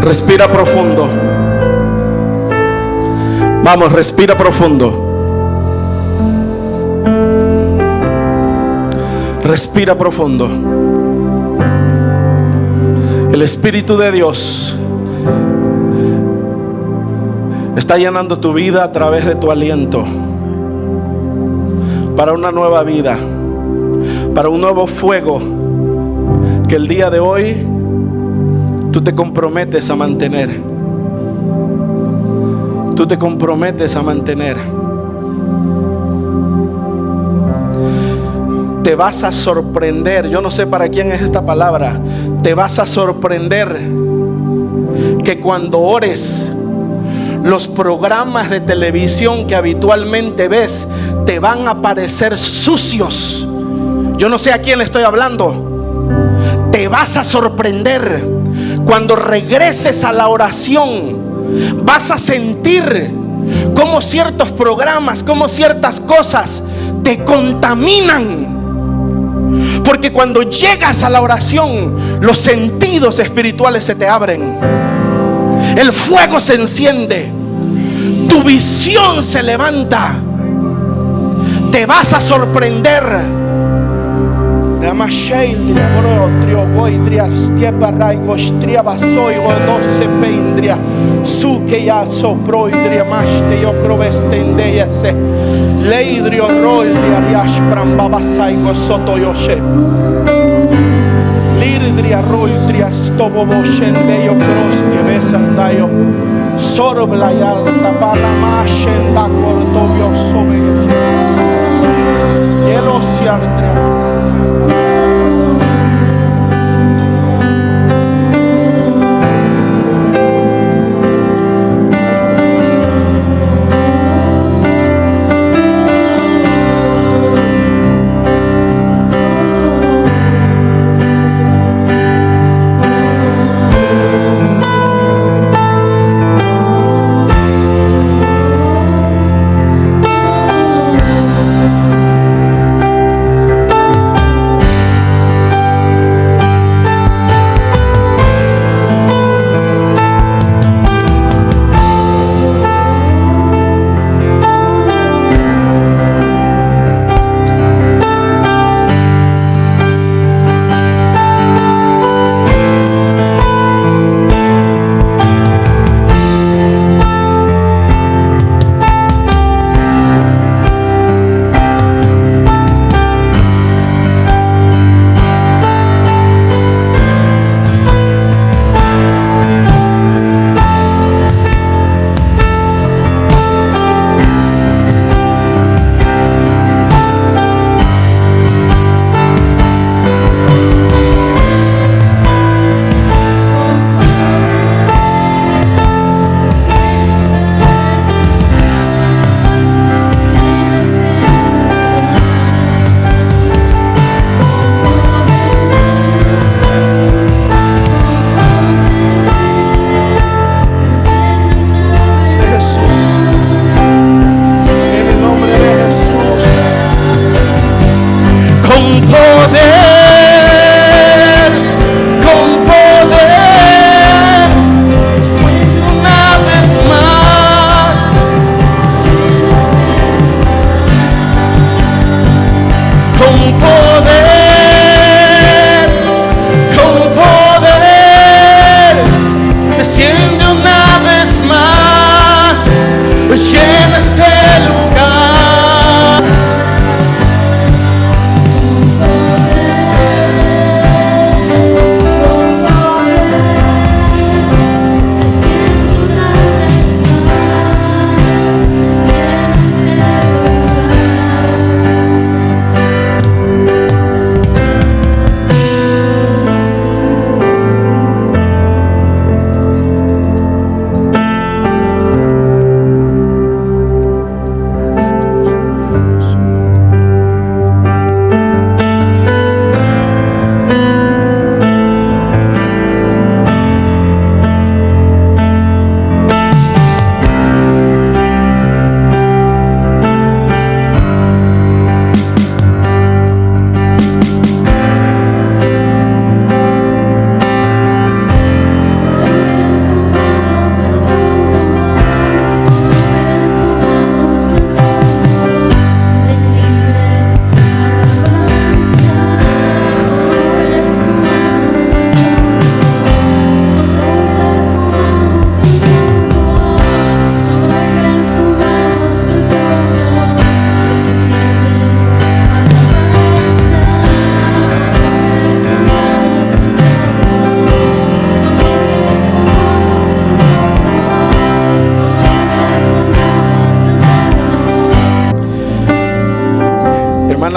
Respira profundo. Vamos, respira profundo. Respira profundo. El Espíritu de Dios está llenando tu vida a través de tu aliento para una nueva vida, para un nuevo fuego que el día de hoy tú te comprometes a mantener. Tú te comprometes a mantener. Te vas a sorprender. Yo no sé para quién es esta palabra. Te vas a sorprender que cuando ores, los programas de televisión que habitualmente ves te van a parecer sucios. Yo no sé a quién le estoy hablando. Te vas a sorprender. Cuando regreses a la oración, vas a sentir cómo ciertos programas, cómo ciertas cosas te contaminan. Porque cuando llegas a la oración, los sentidos espirituales se te abren. El fuego se enciende. Tu visión se levanta. Te vas a sorprender.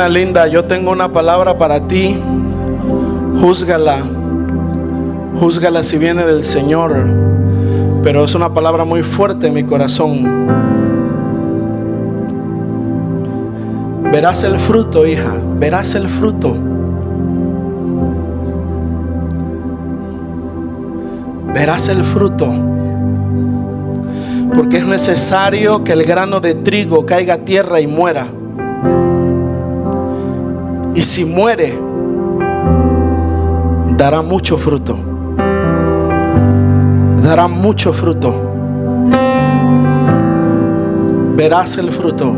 Hermana linda, yo tengo una palabra para ti. Júzgala. Júzgala si viene del Señor. Pero es una palabra muy fuerte en mi corazón. Verás el fruto, hija. Verás el fruto. Verás el fruto. Porque es necesario que el grano de trigo caiga a tierra y muera. Y si muere, dará mucho fruto. Dará mucho fruto. Verás el fruto.